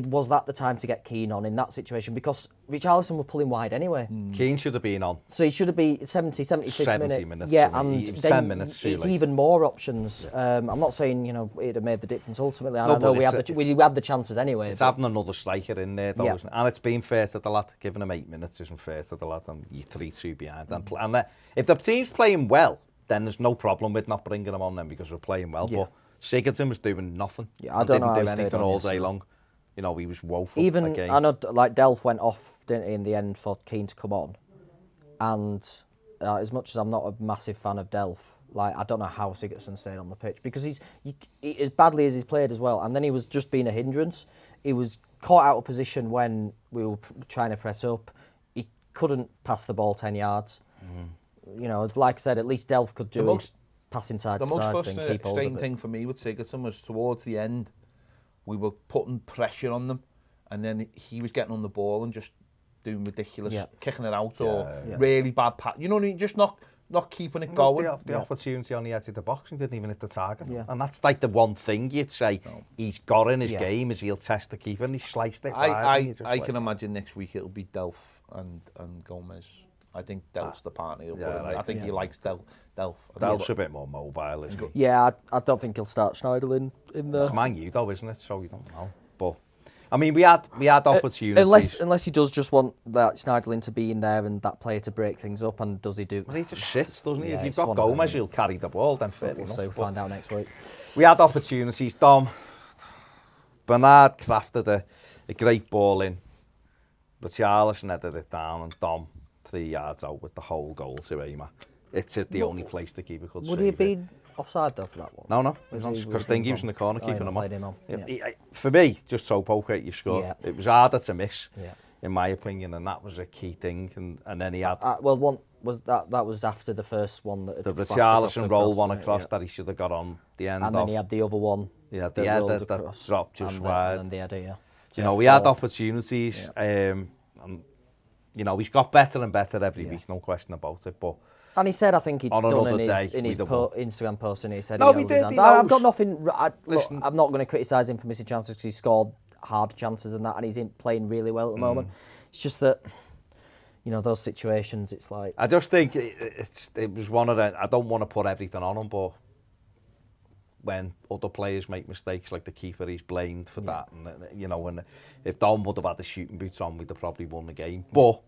B: was that the time to get Keane on in that situation? Because Richarlison were pulling wide anyway.
A: Keane should have been on.
B: So he should have been 75th minute.
A: Minutes.
B: Yeah, and
A: 10 minutes
B: it's
A: late.
B: even more options. I'm not saying it'd have made the difference ultimately. I know we had the chances anyway.
A: It's having another striker in there, though, isn't it? And it's been fair to the lad. Giving him 8 minutes isn't fair to the lad, and you're 3-2 behind. And if the team's playing well, then there's no problem with not bringing him on then, because we're playing well. But Sigurdsson was doing nothing.
B: Yeah, I don't know how
A: didn't do anything all day long. He was woeful.
B: Even
A: again.
B: I know, Delph went off, didn't he, in the end for Keane to come on. And as much as I'm not a massive fan of Delph, I don't know how Sigurdsson stayed on the pitch, because he as badly as he's played as well, and then he was just being a hindrance. He was caught out of position when we were trying to press up. He couldn't pass the ball 10 yards. Like I said, at least Delph could do his pass inside to side thing.
C: The most frustrating thing for me with Sigurdsson was towards the end, we were putting pressure on them, and then he was getting on the ball and just doing ridiculous, kicking it out or really bad pass. You know what I mean? Just not keeping it going.
A: The opportunity on the edge of the box, he didn't even hit the target. Yeah. And that's like the one thing you'd say he's got in his game is he'll test the keeper, and he sliced it.
C: I can imagine next week it'll be Delph and Gomes. I think Delph's the partner he'll put in. I think he likes Delph.
A: Delph's a bit more mobile, isn't he?
B: Yeah, I don't think he'll start Schneiderlin in there.
A: It's Man U though, isn't it? So you don't know. But I mean, we had opportunities.
B: Unless he does just want that Schneiderlin to be in there and that player to break things up, and does he do?
A: Well, he just sits, doesn't he? If you've got Gomes, he'll carry the ball. Then fair enough.
B: So we'll find out next week.
A: We had opportunities. Bernard crafted a great ball in. Richarlison headed it down, and Dom 3 yards out with the whole goal to aim at. It's the only place the keeper could save it.
B: Would he have been offside though for that one?
A: No. Because Stingy was in the corner keeping him on. For me, just so poker, you've scored. Yeah. It was harder to miss, in my opinion, and that was a key thing. And then he had...
B: that was after the first one.
A: The Richarlison roll one across that he should have got on the end of.
B: And then he had the other one.
A: Yeah, the header that dropped just wide.
B: And the header,
A: we had opportunities. And he's got better and better every week, no question about it. But
B: and he said, I think he'd done in his Instagram post, and he said,
A: "No, he did.
B: I've got nothing. Listen, I'm not going to criticise him for missing chances because he scored hard chances and that, and he's playing really well at the moment. It's just that, those situations. It's like
A: I just think it was one of the. I don't want to put everything on him, but when other players make mistakes, like the keeper, he's blamed for that. And and if Dom would have had the shooting boots on, we'd have probably won the game. But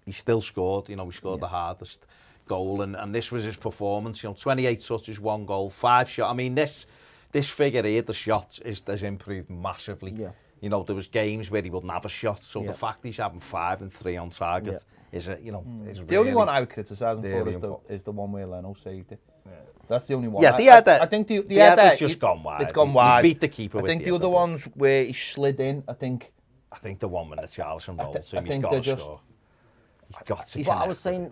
A: he still scored. He scored the hardest goal, and this was his performance. 28 touches, 1 goal, 5 shots. I mean, this figure here, the shots, has improved massively.
B: Yeah.
A: There was games where he wouldn't have a shot, so the fact he's having 5 and 3 on target is is
C: the
A: really,
C: only one I would criticise him
A: really
C: for is the one where Leno saved it. Yeah. That's the only one.
A: Yeah,
C: I think the
A: header's just gone wide.
C: It's gone wide.
A: He's beat the keeper.
C: I think the other ones where he slid in, I think
A: the one with the Charleston roll.
C: I think they're just.
B: But I was saying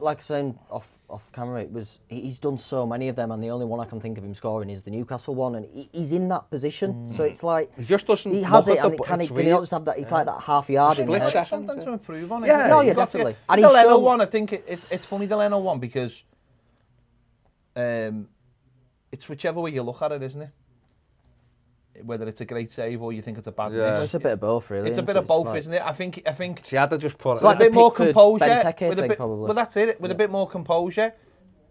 B: off camera, he's done so many of them, and the only one I can think of him scoring is the Newcastle one, and he's in that position. So it's like
A: he just doesn't.
B: He has it, and can he not just have that? It's like that half yard in there.
C: Something to improve on.
A: Yeah,
B: no, yeah, definitely.
C: And the Leno one, I think it's funny, the Leno one, because it's whichever way you look at it, isn't it? Whether it's a great save or you think it's a bad miss.
B: Well, it's a bit of both, really.
C: It's a bit of both, isn't it? I think.
A: She had to just put
C: it's like a bit more composure.
B: Probably.
C: Well, that's it. With a bit more composure,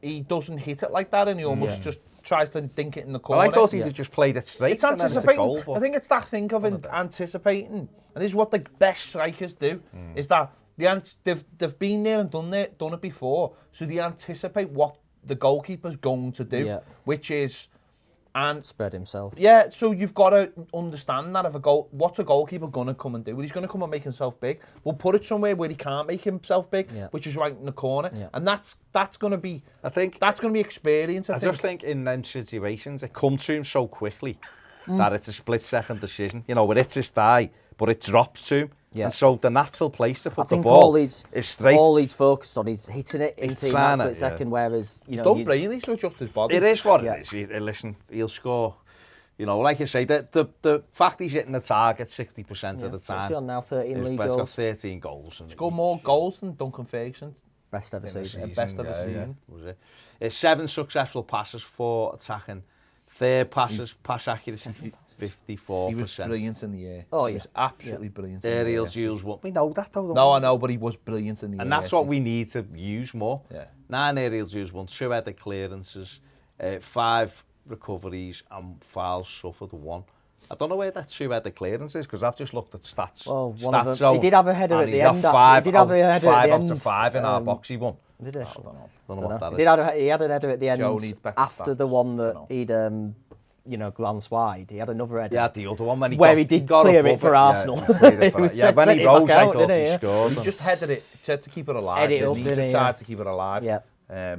C: he doesn't hit it like that, and he almost just tries to dink it in the corner.
A: Well, I thought he'd just played it straight.
C: It's anticipating. I think it's that thing of anticipating, and this is what the best strikers do. Is that they've been there and done it before, so they anticipate what the goalkeeper's going to do, which is. And
B: spread himself.
C: Yeah, so you've got to understand that what's a goalkeeper going to come and do? Well, he's going to come and make himself big. We'll put it somewhere where he can't make himself big, which is right in the corner. Yeah. And that's going to be. I think that's going to be experience. I just think
A: in them situations it comes to him so quickly that it's a split-second decision. Where it's his thigh, but it drops to him. Yeah. And so the natural place to put the ball is straight.
B: All he's focused on is hitting it into that split second, whereas,
C: don't brain these to adjust his body.
A: It is what it is. Listen, he'll score. Like you say, the fact he's hitting the target 60% of the time.
B: What's he on now? 13 league goals.
A: He's got 13 goals.
C: He's got more goals than Duncan Ferguson.
B: Best ever season.
C: Best ever season.
A: Was it? It's 7 successful passes for attacking. Third pass accuracy 54%.
C: He was brilliant in the air.
B: Oh,
C: he was absolutely brilliant.
A: Aerial duels. We know that though.
C: No, I know, but he was brilliant in the air.
A: And that's what we need to use more.
C: Yeah.
A: 9 aerial duels, 1 2-header clearances, 5 recoveries, and fouls suffered 1. I don't know where that 2-header clearance is, because I've just looked at stats.
B: Well, he did have a header at the end.
A: 5 out of 5 in our box he won.
B: Did he?
A: I don't know what that is.
B: He had a header at the end after the one that he'd glanced wide. He had another header.
A: Yeah, the other one
B: where he did clear it for Arsenal.
A: Yeah, when he rose, I thought he scored.
C: He just headed it, said to keep it alive. He just tried to keep it alive.
B: Yeah.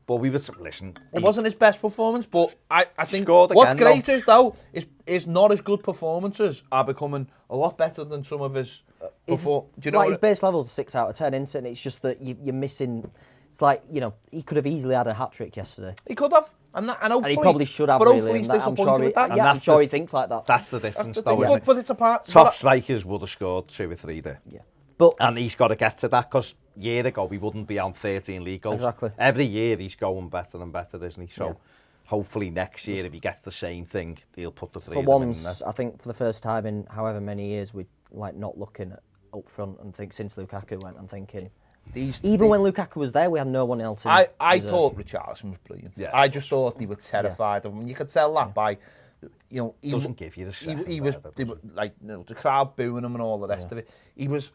A: But we would listen.
C: It wasn't his best performance, but I think what's great is not as good performances are becoming a lot better than some of his.
B: Do you know his base level's 6 out of 10, isn't it? And it's just that you're missing. It's like, he could have easily had a hat-trick yesterday.
C: He could have. And hopefully,
B: he probably should have,
C: but
B: really.
C: Hopefully he's disappointed with that.
B: I'm sure he thinks like that.
A: That's the difference, though, isn't it?
C: But it's a part.
A: Top strikers would have scored 2 or 3 there.
B: Yeah.
A: And he's got to get to that, because a year ago we wouldn't be on 13 league goals.
B: Exactly.
A: Every year he's going better and better, isn't he? So hopefully next year, if he gets the same thing, he'll put the 3
B: for once, I think for the first time in however many years, we're not looking at up front and think since Lukaku went, I'm thinking. Even when Lukaku was there, we had no one else.
C: I thought Richarlison was brilliant. Yeah, I just thought they were terrified of him. You could tell that by, he
A: doesn't give you the second.
C: He was the crowd booing him and all the rest of it. He was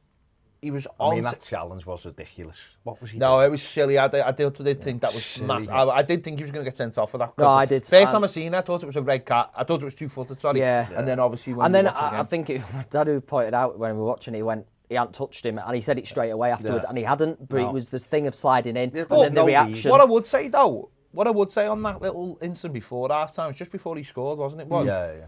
A: I mean, that challenge was ridiculous. What was he
C: doing? It was silly. I did think that was massive. I did think he was going to get sent off for that.
B: No, I did.
C: First time I seen it, I thought it was a red card. I thought it was 2-footed, sorry.
B: Yeah.
C: And then obviously when
B: I think my dad who pointed out when we were watching it, he hadn't touched him, and he said it straight away afterwards, and he hadn't, but it was this thing of sliding in, and then the reaction.
C: What I would say on that little instant before half time, just before he scored, wasn't it?
A: Yeah.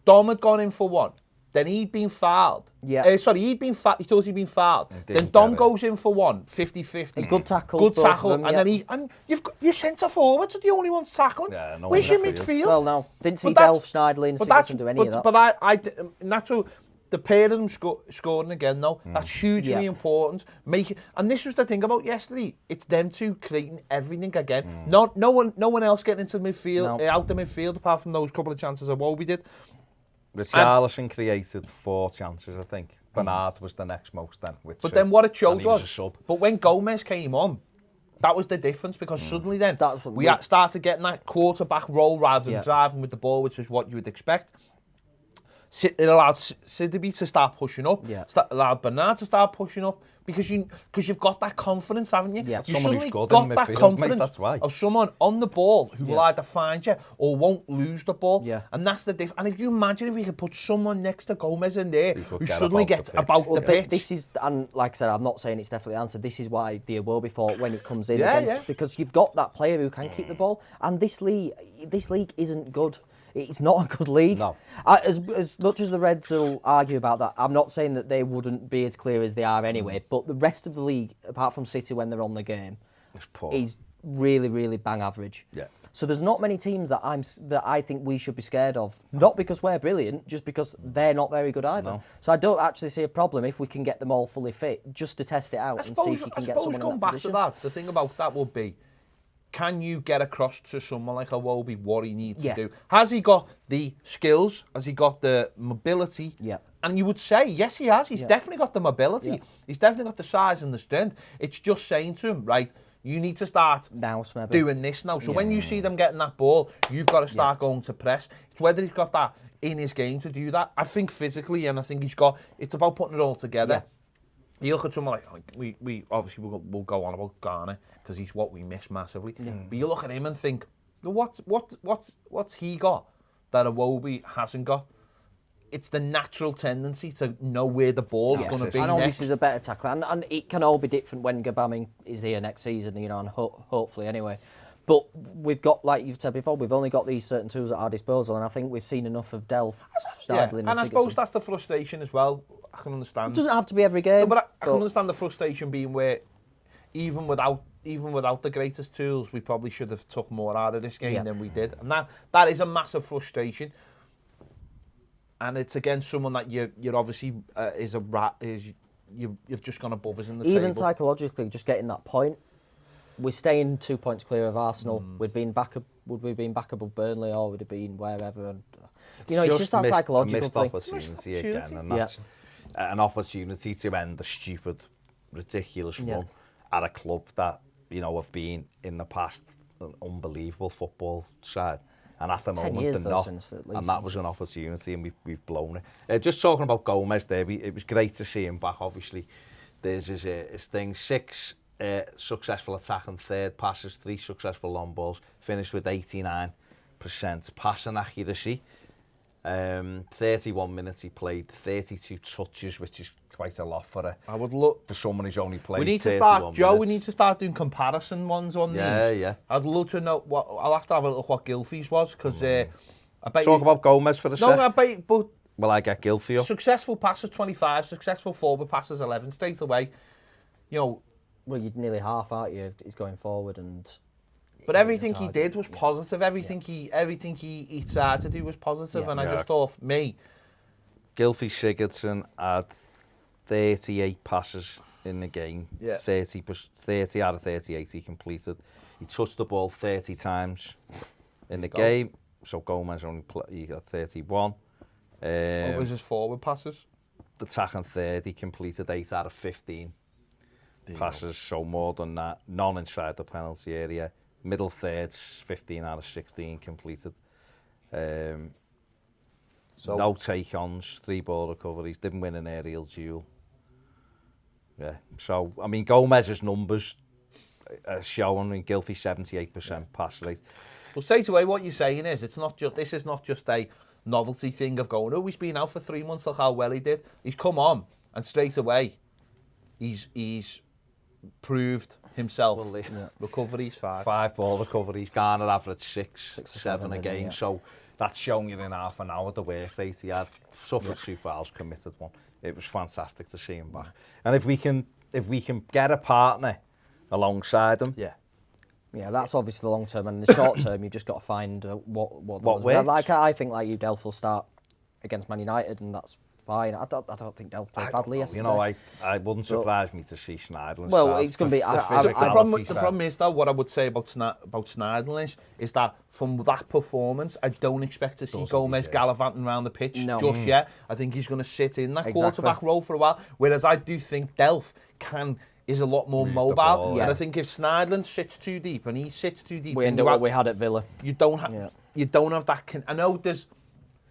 C: Dom had gone in for 1. Then he'd been fouled.
B: Yeah.
C: He thought he'd been fouled. Then Dom goes in for 1, 50-50.
B: A good tackle.
C: Them, and you're centre forwards are the only ones tackling.
A: Yeah, no.
C: Where's your midfield?
B: Well, no, didn't see Delph, Schneidlin, doesn't do any of that.
C: But that's what the pair of them scoring again, though. That's hugely important. And this was the thing about yesterday. It's them two creating everything again. No one else getting into the midfield, out the midfield, apart from those couple of chances of Wobie did.
A: Richarlison created 4 chances, I think. Bernard was the next most then.
C: But then what it showed
A: was a sub.
C: But when Gomes came on, that was the difference, because suddenly then we started getting that quarterback role rather than driving with the ball, which is what you would expect. It allowed Sidibé to start pushing up.
B: Yeah.
C: Allowed Bernard to start pushing up because you've got that confidence, haven't you?
B: Yeah.
C: You
A: Someone who's
C: suddenly
A: good
C: got
A: in
C: that
A: midfield,
C: confidence
A: mate, that's why.
C: of someone on the ball who will
B: Yeah.
C: either find you or won't lose the ball.
B: Yeah.
C: And that's the difference. And if you imagine if we could put someone next to Gomes in there who
A: get
C: suddenly
A: about the
C: gets
A: pitch.
C: about
B: Well,
C: the pitch.
B: this is, and like I said, I'm not saying it's definitely the answer. This is why the Iwobi thought when it comes in
C: Yeah,
B: against,
C: yeah.
B: because you've got that player who can keep the ball, and this league isn't good. It's not a good league.
A: No.
B: As much as the Reds will argue about that, I'm not saying that they wouldn't be as clear as they are anyway. But the rest of the league, apart from City when they're on the game,
A: It's poor.
B: is really, really bang average.
A: Yeah.
B: So there's not many teams that I think we should be scared of. Not because we're brilliant, just because they're not very good either.
A: No.
B: So I don't actually see a problem if we can get them all fully fit, just to test it out
C: I
B: and see if
C: suppose,
B: you
C: I
B: can get
C: suppose
B: someone
C: going
B: in that
C: back
B: position.
C: to that, the thing about that would be, can you get across to someone like Iwobi what he needs
B: Yeah.
C: to do? Has he got the skills? Has he got the mobility?
B: Yeah.
C: And you would say, yes, he has. He's definitely got the mobility.
B: Yeah.
C: He's definitely got the size and the strength. It's just saying to him, right, you need to start
B: Now, maybe.
C: doing this now. So when you see them getting that ball, you've got to start going to press. It's whether he's got that in his game to do that. I think physically, and I think it's about putting it all together.
B: Yeah.
C: You look at someone like we obviously we'll go on about Garner because he's what we miss massively. But you look at him and think, what's he got that Iwobi hasn't got? It's the natural tendency to know where the ball's going to be
B: And
C: next.
B: obviously he's a better tackler, and it can all be different when Gabaming is here next season, you know, and hopefully anyway. But we've got, like you've said before, we've only got these certain tools at our disposal, and I think we've seen enough of Delph,
C: Yeah,
B: Schneidlin,
C: and I
B: Sigurdsson.
C: suppose that's the frustration as well. I can understand.
B: It doesn't have to be every game.
C: No, but I can understand the frustration being where even without the greatest tools, we probably should have took more out of this game than we did, and that is a massive frustration. And it's against someone that you're obviously you've just gone above us in the table.
B: Even psychologically, just getting that point, we're staying 2 points clear of Arsenal. Would we been back above Burnley, or would it been wherever? And it's just that psychological
A: missed
B: thing.
A: opportunity again, and that's an opportunity to end the stupid, ridiculous run at a club that have been in the past an unbelievable football side. And at the moment, they're not. And that was an opportunity, and we've blown it. Just talking about Gomes there, it was great to see him back, obviously. There's his thing, 6 successful attack and third passes, 3 successful long balls, finished with 89% passing accuracy. 31 minutes he played, 32 touches, which is quite a lot for someone who's only played.
C: We need to
A: 31
C: start, Joe.
A: minutes.
C: We need to start doing comparison ones on these.
A: Yeah.
C: I'd love to know what. I'll have to have a look what Gylfi's was because I bet.
A: Talk about Gomes for a sec.
C: No, I bet. But
A: Well, I get Gylfi up.
C: successful passes 25, successful forward passes 11 straight away.
B: Well, you're nearly half, aren't you? He's going forward, and
C: but everything he did was positive. Everything he tried to do was positive, and I just thought, for me,
A: Gylfi Sigurdsson had 38 passes in the game. 30 out of 38 he completed. He touched the ball 30 times in the game. So Gomes only he got 31.
C: what was his forward passes?
A: The attack and third, he completed 8 out of 15 passes, so more than that. None inside the penalty area. Middle thirds, 15 out of 16 completed. No take-ons, 3 ball recoveries, didn't win an aerial duel. Yeah, so, I mean, Gomez's numbers are showing, Gylfi 78% pass rate.
C: Well, straight away, what you're saying is this is not just a novelty thing of going, he's been out for 3 months, look how well he did. He's come on, and straight away, he's proved himself. Recoveries, 5.
A: 5 ball recoveries, Garner average 6 or 7 a game, so that's showing you in half an hour the work rate he had. Suffered 2 fouls, committed 1. It was fantastic to see him back. And if we can get a partner alongside him,
B: yeah, that's obviously the long term, and in the short term, you just got to find what
A: works.
B: Like I think, like you, Delph will start against Man United, and that's fine. I don't think Delph played badly yesterday.
A: I wouldn't surprise me to see Schneidlin.
B: Well, it's going to be.
C: The problem is, though, what I would say about Schneidlin is that from that performance, I don't expect to see Gomes gallivanting around the pitch just yet. I think he's going to sit in that quarterback role for a while. Whereas I do think Delph is a lot more mobile. And I think if Schneidlin sits too deep, and he sits too deep,
B: we end up what we had at Villa.
C: You don't have that. I know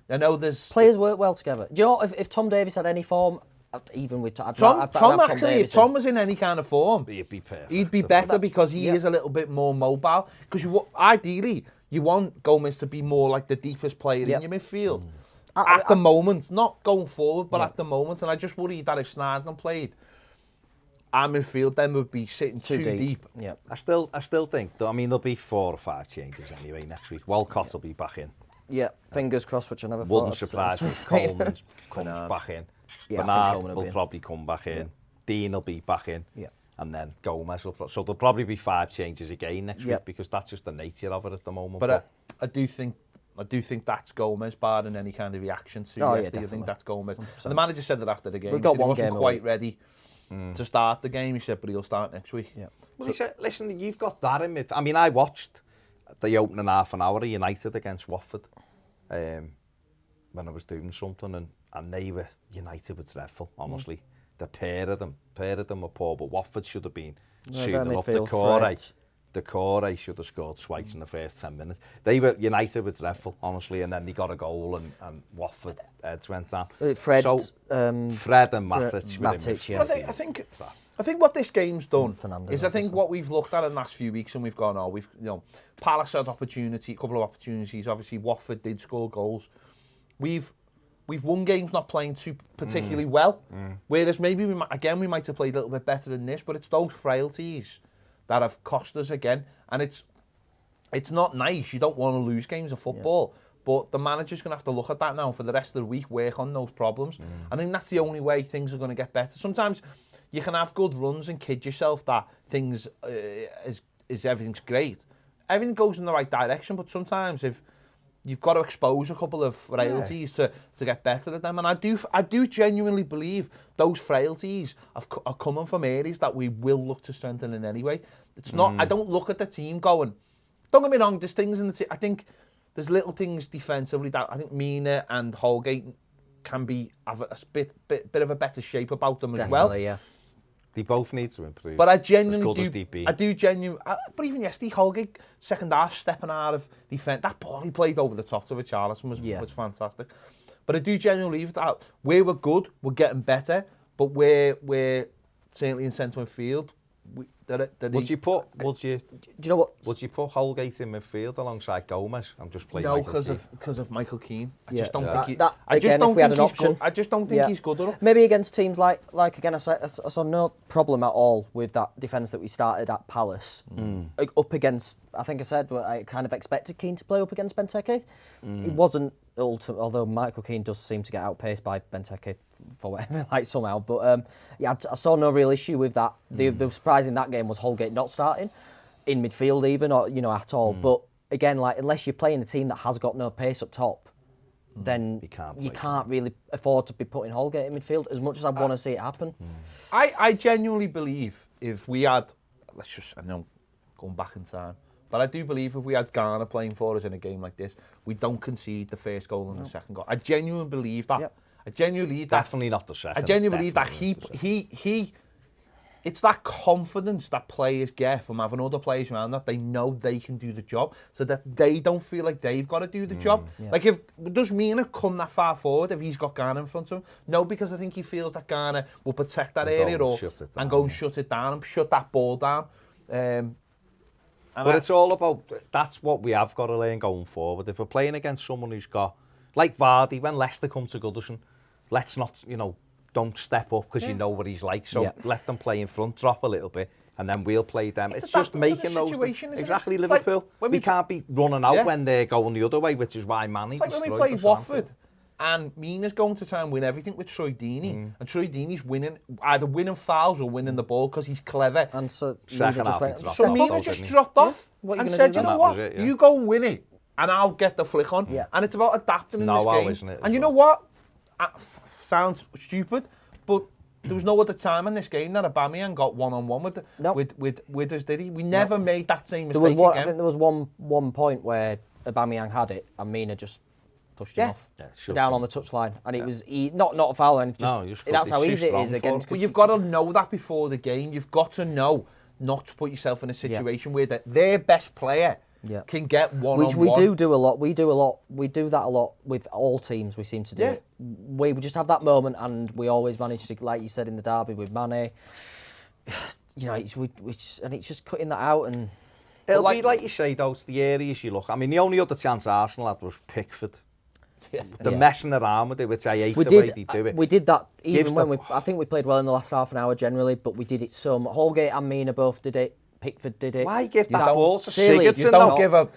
C: I know there's...
B: Players work well together. Do you know what, if Tom Davies had any form, even with...
C: Tom actually, if Tom was in any kind of form,
A: he'd be perfect.
C: He'd be better because he is a little bit more mobile. Because ideally, you want Gomes to be more like the deepest player in your midfield. At the moment, not going forward, but at the moment. And I just worry that if Snydon played, our midfield then would be sitting too deep.
B: Yeah.
A: I still think, I mean, there'll be 4 or 5 changes anyway next week. Walcott will be back in.
B: Yeah, fingers crossed, which I never
A: Wouldn't
B: thought.
A: surprise me if Coleman comes back in.
B: Yeah,
A: Bernard will probably come back in. Dean will be back in.
B: Yeah.
A: And then Gomes will... So there'll probably be 5 changes again next week because that's just the nature of it at the moment.
C: But I do think that's Gomes, barring any kind of reaction to yesterday. I think that's Gomes. 100%. And the manager said that after the game. He wasn't quite ready to start the game. He said, but he'll start next week.
B: Yeah.
A: Well, he said, listen, you've got that in it. I mean, I watched the opening half an hour of United against Watford when I was doing something, and they were... United were dreadful, honestly. The pair of them were poor, but Watford should have been shooting up the core. The core should have scored twice in the first 10 minutes. United were dreadful, honestly, and then they got a goal and Watford heads went down.
B: Fred
A: and Matic.
C: Yeah. I think what this game's done is I think what we've looked at in the last few weeks and we've gone, Palace had a couple of opportunities. Obviously, Watford did score goals. We've won games not playing too particularly well. Whereas maybe we might have played a little bit better than this, but it's those frailties that have cost us again. And it's not nice. You don't want to lose games of football. Yeah. But the manager's going to have to look at that now for the rest of the week, work on those problems. I think that's the only way things are going to get better. Sometimes you can have good runs and kid yourself that things everything's great. Everything goes in the right direction, but sometimes if you've got to expose a couple of frailties to get better at them. And I do genuinely believe those frailties are coming from areas that we will look to strengthen in any way. It's not, I don't look at the team going, don't get me wrong, there's things in the team, I think there's little things defensively that I think Mina and Holgate can have a bit of a better shape about them as well.
B: Yeah.
A: They both need to improve.
C: But I genuinely but even yesterday, Holgate, second half, stepping out of defence. That ball he played over the top of Richarlison was fantastic. But I do genuinely believe that where we're good, we're getting better. But we're certainly in centre midfield, would you put
A: Holgate in midfield alongside Gomes? I'm just playing.
C: No, because of Michael Keane. I just don't think he's good. I just don't think he's good enough.
B: Maybe against teams like again, I saw no problem at all with that defence that we started at Palace. Up against, I think I said, I kind of expected Keane to play up against Benteke. It wasn't ultimate, although Michael Keane does seem to get outpaced by Benteke for whatever, somehow. But I saw no real issue with that. The surprise in that game was Holgate not starting in midfield even, or at all. But again, unless you're playing a team that has got no pace up top, then you can't really afford to be putting Holgate in midfield as much as I want to see it happen.
C: I genuinely believe if we had, I know, going back in time, but I do believe if we had Garner playing for us in a game like this, we don't concede the first goal and the second goal. I genuinely believe that.
B: Yep.
C: I genuinely believe that.
A: Definitely not the second.
C: I genuinely believe that he it's that confidence that players get from having other players around that they know they can do the job, so that they don't feel like they've got to do the job. Yeah. Does Mina come that far forward if he's got Garner in front of him? No, because I think he feels that Garner will protect that area and go and shut it down and shut that ball down.
A: But it's all about, that's what we have got to learn going forward. If we're playing against someone who's got, like Vardy, when Leicester come to Goodison, let's not, don't step up because you know what he's like. So let them play in front, drop a little bit, and then we'll play them. It's just making those... Exactly, Liverpool. We can't be running out when they're going the other way, which is why Manny destroyed us.
C: When we played Watford, and Mina's going to try and win everything with Troy Deeney, and Troy Deeney's either winning fouls or winning the ball because he's clever.
B: And so
C: Mina just dropped off and said, you know what, you go and win it, and I'll get the flick on. Yeah. And it's about adapting in this game. Isn't it, and you know what? Sounds stupid, but there was no other time in this game that Aubameyang got one-on-one with us, did he? We never made that same mistake again.
B: I think there was one point where Aubameyang had it and Mina just pushed him off down on the touchline, and it was not a foul, and that's how easy it is against.
C: But you've got to know that before the game. You've got to know not to put yourself in a situation where their best player can get one-on-one.
B: Which we do a lot. We do that a lot with all teams. We seem to do it. We just have that moment, and we always manage to, like you said in the derby with Mane. You know, it's just cutting that out, and
A: it'll be like you say, though. It's the areas you look. I mean, the only other chance Arsenal had was Pickford. The messing around with it, which I hate way they do it.
B: We did that even when I think we played well in the last half an hour generally, but we did it so much. Holgate and Mina both did it. Pickford did it.
A: Why give that ball to Sigurdsson?
C: You don't give a...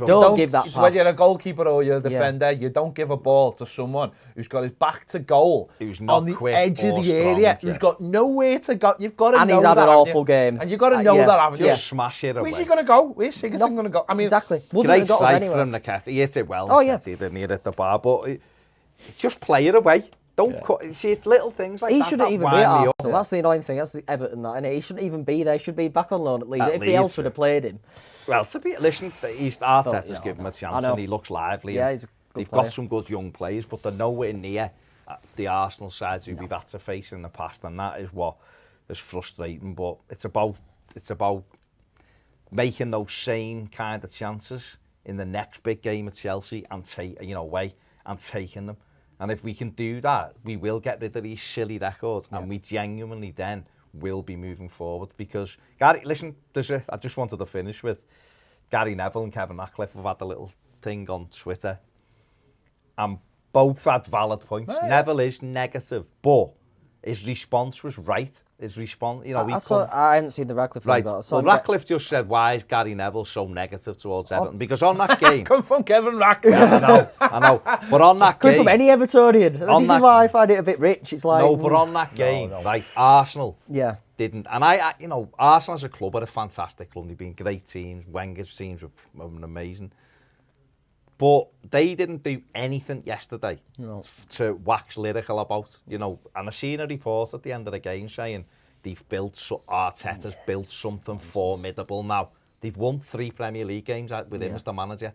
B: Don't give that pass.
C: When you're a goalkeeper or you're a defender, you don't give a ball to someone who's got his back to goal,
A: who's not
C: on the
A: quick
C: edge of the area, who's got nowhere to go. You've got to know that.
B: And he's had an awful game.
C: And you've got to know that, haven't you?
A: Just smash it away.
C: Where's he going to go? Where's Sigurdsson going to go? I mean,
B: exactly.
A: Great strike from the cat. He hit it well.
B: Oh, yeah.
A: He didn't hit it at the bar, but just play it away. Don't cut. See, it's little things like that.
B: He shouldn't even be at Arsenal. That's the annoying thing. That's the Everton, that, innit? He shouldn't even be there. He should be back on loan at Leeds. If he else would have played him.
A: Well, to be listen, Arteta's given him a chance, and he looks lively.
B: Yeah, he's a good
A: They've
B: player.
A: got some good young players, but they're nowhere near the Arsenal sides who we've had to face in the past, and that is what is frustrating. But it's about making those same kind of chances in the next big game at Chelsea and taking them. And if we can do that, we will get rid of these silly records, and we genuinely then will be moving forward. Because, Gary, listen, I just wanted to finish with Gary Neville and Kevin Ratcliffe have had a little thing on Twitter, and both had valid points.
C: Oh, yeah.
A: Neville is negative, but his response was right. His response,
B: I hadn't seen the Ratcliffe
A: right.
B: thing,
A: Well, Ratcliffe just said, "Why is Gary Neville so negative towards Everton?" Because on that game,
C: come from Kevin Ratcliffe.
A: I know. But on that game,
B: come from any Evertonian. This is why I find it a bit rich. It's like
A: but on that game, right? Arsenal,
B: didn't.
A: And Arsenal as a club are a fantastic club. They've been great teams. Wenger's teams were amazing. But they didn't do anything yesterday to wax lyrical about, and I seen a report at the end of the game saying Arteta's built something formidable now. They've won 3 Premier League games with him as the manager,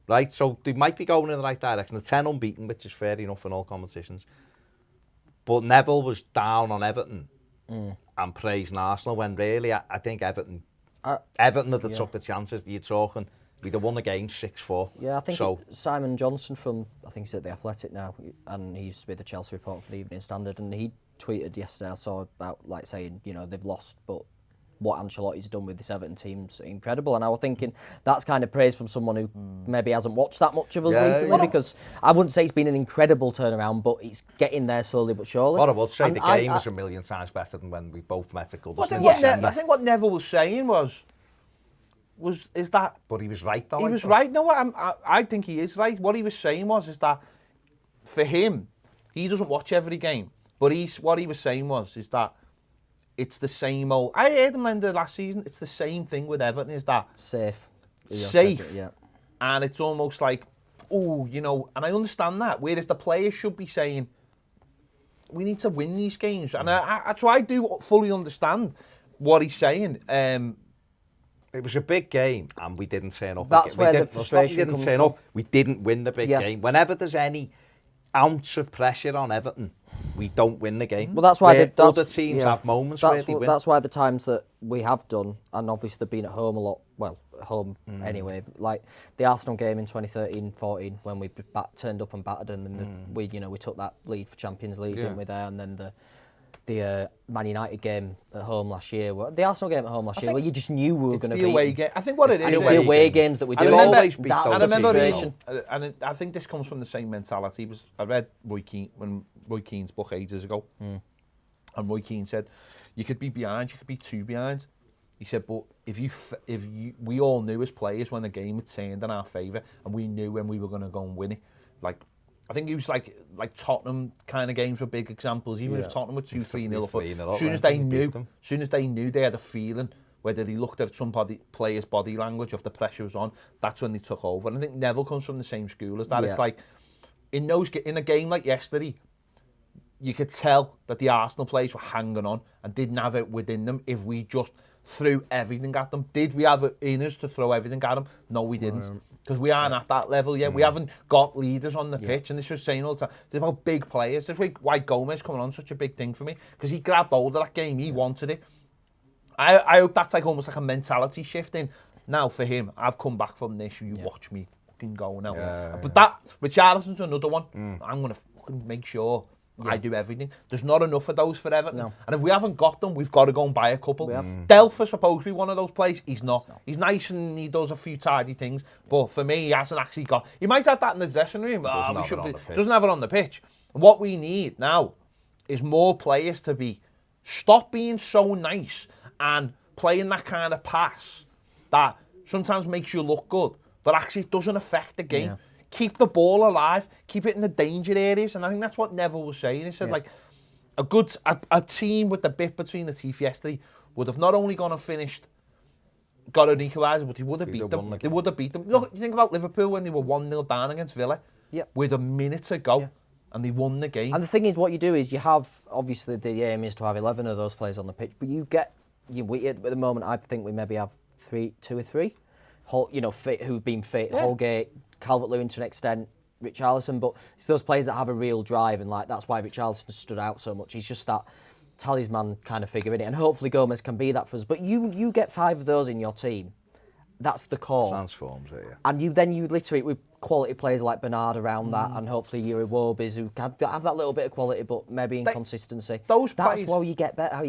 A: right? So they might be going in the right direction. They're 10 unbeaten, which is fair enough in all competitions. But Neville was down on Everton and praising Arsenal when really I think Everton had took the chances. You're talking... We'd have won the game 6-4.
B: Yeah, I think Simon Johnson from, I think he's at The Athletic now, and he used to be the Chelsea reporter for the Evening Standard, and he tweeted yesterday, I saw about saying, they've lost, but what Ancelotti's done with this Everton team's incredible. And I was thinking that's kind of praise from someone who maybe hasn't watched that much of us recently, because I wouldn't say it's been an incredible turnaround, but it's getting there slowly but surely.
A: What I would say, the game was a million times better than when we both met at Goodison.
C: I think what Neville was saying is that...
A: But he was right, though.
C: He was right. No, I think he is right. What he was saying is that, for him, he doesn't watch every game, but what he was saying is that it's the same old... I heard him end of last season, it's the same thing with Everton, is that...
B: Safe.
C: And it's almost like, and I understand that, whereas the players should be saying, we need to win these games. And I do fully understand what he's saying.
A: It was a big game, and we didn't turn up.
B: That's where the frustration comes from.
A: We didn't win the big game. Whenever there's any ounce of pressure on Everton, we don't win the game.
B: Well, that's why
A: other teams have moments where they win.
B: That's why the times that we have done, and obviously they've been at home a lot, home anyway, like the Arsenal game in 2013-14 when we turned up and battered them, and we took that lead for Champions League, didn't we, there, and then the Man United game at home last year, the Arsenal game at home last year, where you just knew we were going to beat.
C: The away game. I think what it is.
B: It's the away games that we do.
A: Always beat
B: that's
A: those.
B: the situation.
C: And I think this comes from the same mentality. I read Roy Keane's book ages ago, and Roy Keane said, "You could be behind, you could be 2 behind." He said, "But we all knew as players when the game had turned in our favour, and we knew when we were going to go and win it." I think it was like Tottenham kind of games were big examples. Even if Tottenham were 2-3-0 up, as soon as they knew they had a feeling, whether they looked at some players' body language, if the pressure was on, that's when they took over. And I think Neville comes from the same school as that. It's like in a game like yesterday, you could tell that the Arsenal players were hanging on and didn't have it within them. If we just threw everything at them, did we have it in us to throw everything at them? No, we didn't. Because we aren't at that level yet. We haven't got leaders on the pitch, and this was saying all the time. It's about big players. That's why Gomes coming on such a big thing for me, because he grabbed hold of that game. He wanted it. I hope that's almost like a mentality shift in. Now for him, I've come back from this. You watch me fucking go now.
A: Yeah,
C: But that Richarlison's another one. I'm gonna fucking make sure I do everything. There's not enough of those for Everton.
B: No.
C: And if we haven't got them, we've got to go and buy a couple.
B: We have.
C: Delph is supposed to be one of those players. He's not. He's nice and he does a few tidy things. But for me, he hasn't actually got... He might have that in the dressing room.
A: Doesn't
C: have it on the pitch. And what we need now is more players to be... Stop being so nice and playing that kind of pass that sometimes makes you look good, but actually it doesn't affect the game. Yeah. Keep the ball alive, keep it in the danger areas, and I think that's what Neville was saying. He said, like, a team with the bit between the teeth yesterday would have not only gone and finished, got an equaliser, but he would have beat them. They would have beat them. Look, you think about Liverpool when they were 1-0 down against Villa, with a minute to go, and they won the game.
B: And the thing is, what you do is you have, obviously the aim is to have 11 of those players on the pitch, but you get, at the moment, I think we maybe have two or three, fit, who've been fit, Holgate, Calvert-Lewin to an extent, Richarlison, but it's those players that have a real drive, and like that's why Richarlison stood out so much. He's just that talisman kind of figure in it, and hopefully Gomes can be that for us. But you get 5 of those in your team, that's the core.
A: Transforms it, yeah.
B: And you litter it with quality players like Bernard around that, and hopefully your Iwobis who have that little bit of quality, but maybe inconsistency. That's how you get better.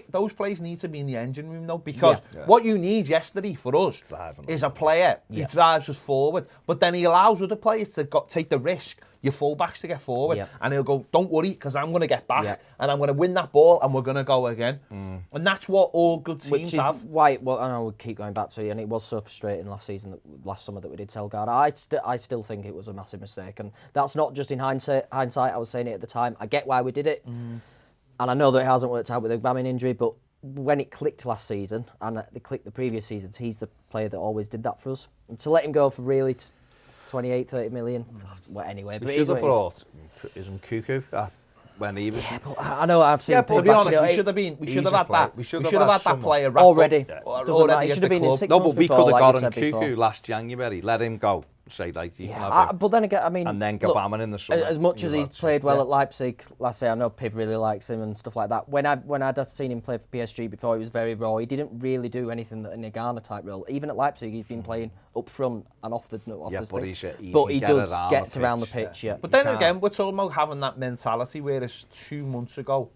C: Those players need to be in the engine room though, because what you need yesterday for us is a player who drives us forward, but then he allows other players to take the risk. Your fullbacks to get forward, and he'll go, don't worry, because I'm going to get back, and I'm going to win that ball, and we're going to go again. And that's what all good teams have.
B: Why? Well, I know we keep going back to it, and it was so frustrating last summer that we did Selgaard. I still think it was a massive mistake, and that's not just in hindsight. I was saying it at the time. I get why we did it, and I know that it hasn't worked out with the Gbamin injury, but when it clicked last season, and it clicked the previous seasons, he's the player that always did that for us. And to let him go for really 28, 30 million. Well, anyway, but
A: we should have brought Cuckoo when he was.
B: Yeah, but I know I've seen.
C: Yeah, but to be honest, we should have had that. We should have had that player
B: already.
C: Already.
B: It should have been in 6 months.
A: No, but we could have gotten
B: Cuckoo
A: Cuckoo last January. Let him go. Say like
B: but then again, I mean,
A: and then Gbamin in the summer.
B: As much as he's played well at Leipzig, last year, I know Piv really likes him and stuff like that. When I'd seen him play for PSG before, he was very raw. He didn't really do anything that a Nagana type role. Even at Leipzig, he's been playing up front and off the
A: but
B: he does get around the pitch. Yeah.
C: But then again, we're talking about having that mentality. Whereas 2 months ago,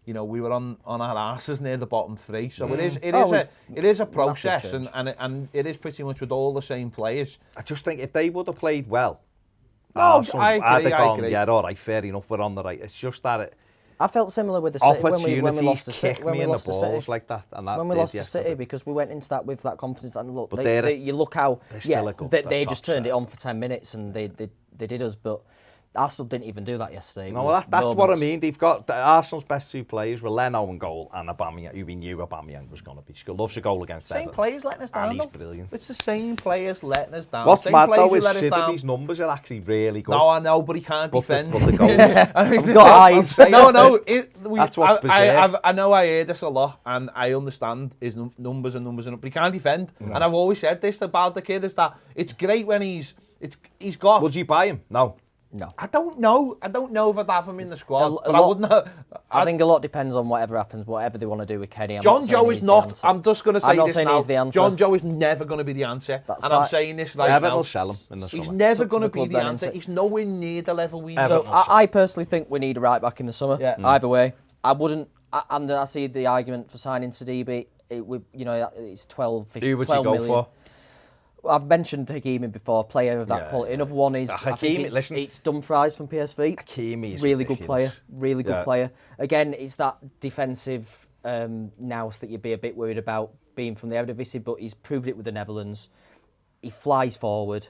C: we were on our asses near the bottom 3. So it is a process, and it is pretty much with all the same players.
A: I just think if they would have played well,
C: I agree.
A: Yeah, all right, fair enough, we're on the right. It's just that
B: I felt similar with the City when we lost to City.
A: When we lost to City like that, and that
B: when we lost to City, because we went into that with that confidence. And look, you look how they just turned it on for 10 minutes and they did us, but Arsenal didn't even do that yesterday.
A: No, that's what I mean. They've got Arsenal's best 2 players were Leno in goal and Aubameyang, who we knew Aubameyang was going to be. He loves a goal against Everton.
C: Same players letting us down.
A: And he's brilliant.
C: It's the same players letting us down.
A: What's mad though is Sidney's numbers are actually really good.
C: No, I know, but he can't defend.
A: But the goal.
B: He's got eyes.
C: No.
A: That's what's bizarre.
C: I know I hear this a lot, and I understand his numbers, but he can't defend. No. And I've always said this about the kid, is that it's great when he's got...
A: Would you buy him? No.
C: No. I don't know if I'd have him in the squad, but I wouldn't have.
B: I think a lot depends on whatever happens, whatever they want to do with Kenny.
C: John Joe is not. I'm just going to say this now.
B: He's the answer.
C: John Joe is never going to be the answer. I'm saying this right now.
A: Everton will sell him in the summer.
C: He's never going to be the answer. He's nowhere near the level we need.
B: So I personally think we need a right back in the summer. Yeah. Either way, I wouldn't. And I see the argument for signing Sidibe. It's 12, 15,
A: Who would you go for?
B: I've mentioned Hakimi before, player of that quality. Another one is it's Dumfries from PSV.
A: Hakimi is
B: really good player, really good player. Again, it's that defensive nous that you'd be a bit worried about being from the Eredivisie, but he's proved it with the Netherlands. He flies forward.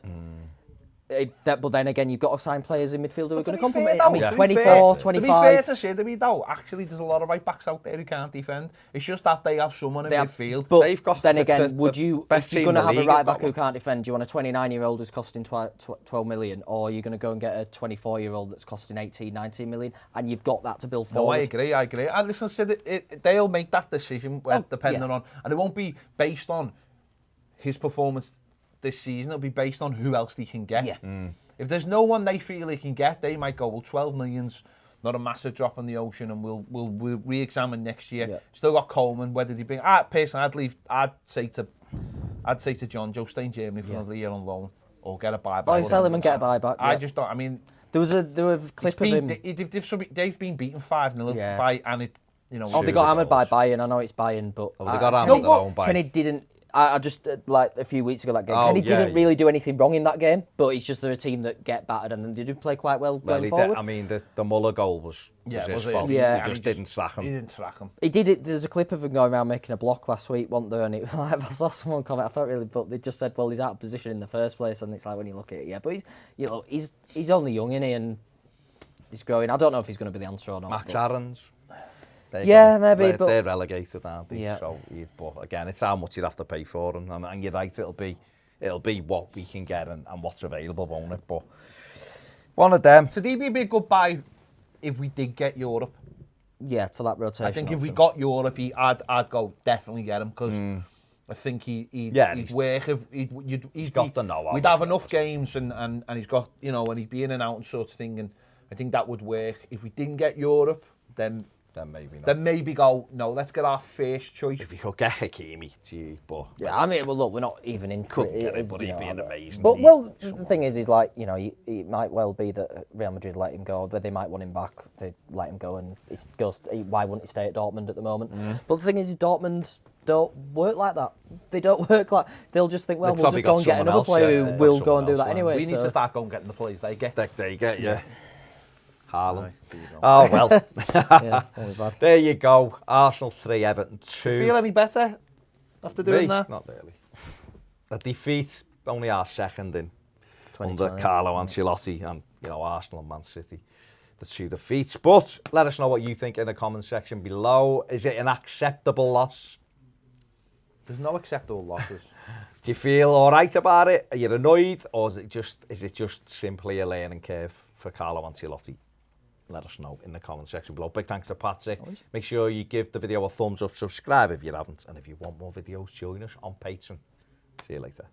B: But then again, you've got to sign players in midfield who are going to complement him. He's 24, 25.
C: To be fair to Sidney, though, actually, there's a lot of right backs out there who can't defend. It's just that they have someone in midfield.
B: But they've got then again, if you're going to have a right back who can't defend, do you want a 29-year-old who's costing 12 million, or are you going to go and get a 24-year-old that's costing 18, 19 million, and you've got that to build forward?
C: No, I agree. And listen, Sidney, they'll make that decision depending on, and it won't be based on his performance this season. It'll be based on who else they can get. Yeah. If there's no one they feel they can get, they might go, well, 12 million's not a massive drop in the ocean, and we'll re-examine next year. Yeah. Still got Coleman. Whether they bring... Personally, I'd say to I'd say to John, Joe, stay in Germany for another year on loan, or get a buyback.
B: Oh, sell him and get a buyback.
C: I just don't. I mean,
B: there was a clip of him.
C: They've been beaten 5-0 by, and it, you know.
B: Oh, they got hammered by Bayern. I know it's Bayern, but
A: they got hammered their own Bayern.
B: Kenny didn't. I just like a few weeks ago that game. Kenny didn't really do anything wrong in that game, but it's just they're a team that get battered and then they do play quite well going forward.
A: I mean, the Muller goal was his fault.
B: Yeah,
A: he just didn't track him.
C: He didn't track him.
B: He did it. There's a clip of him going around making a block last week, wasn't there? And it, like, I saw someone comment. I felt really, but they just said, "Well, he's out of position in the first place," and it's like when you look at it, but he's only young, isn't he? And he's growing. I don't know if he's going to be the answer or not.
A: Max Aarons.
B: Maybe, but
A: they're relegated, aren't they?
B: Yeah.
A: So, but again, it's how much you'd have to pay for them, and you're right. It'll be what we can get and what's available, won't it? But one of them.
C: So he'd be a big good buy if we did get Europe.
B: Yeah, for that rotation.
C: I think if we got Europe, I'd go definitely get him because I think he'd work. He's got the know-how. We'd have enough games and he's got, you know, and he'd be in and out and sort of thing, and I think that would work. If we didn't get Europe, then maybe not. Then maybe go, no, let's get our first choice.
A: If you could get Hakimi, but...
B: Yeah, I mean, well, look, we're not even in...
A: Couldn't get him, but he'd be an amazing...
B: But, well, the thing is like, you know, it might well be that Real Madrid let him go, that they might want him back, they let him go, and why wouldn't he stay at Dortmund at the moment? But the thing is Dortmund don't work like that. They don't work like... They'll just think, well, we'll just go and get another player who will go and do that anyway.
C: We need to start going getting the players they get.
A: They get, yeah. Haaland. Oh, well. There you go. Arsenal 3, Everton 2.
C: Do you feel any better after doing that?
A: Not really. A defeat, only our second in under
B: 2020.
A: Carlo Ancelotti and, you know, Arsenal and Man City. The 2 defeats. But let us know what you think in the comment section below. Is it an acceptable loss?
C: There's no acceptable losses.
A: Do you feel all right about it? Are you annoyed? Or is it just simply a learning curve for Carlo Ancelotti? Let us know in the comment section below. Big thanks to Patrick. Make sure you give the video a thumbs up, subscribe if you haven't, and if you want more videos, join us on Patreon. See you later.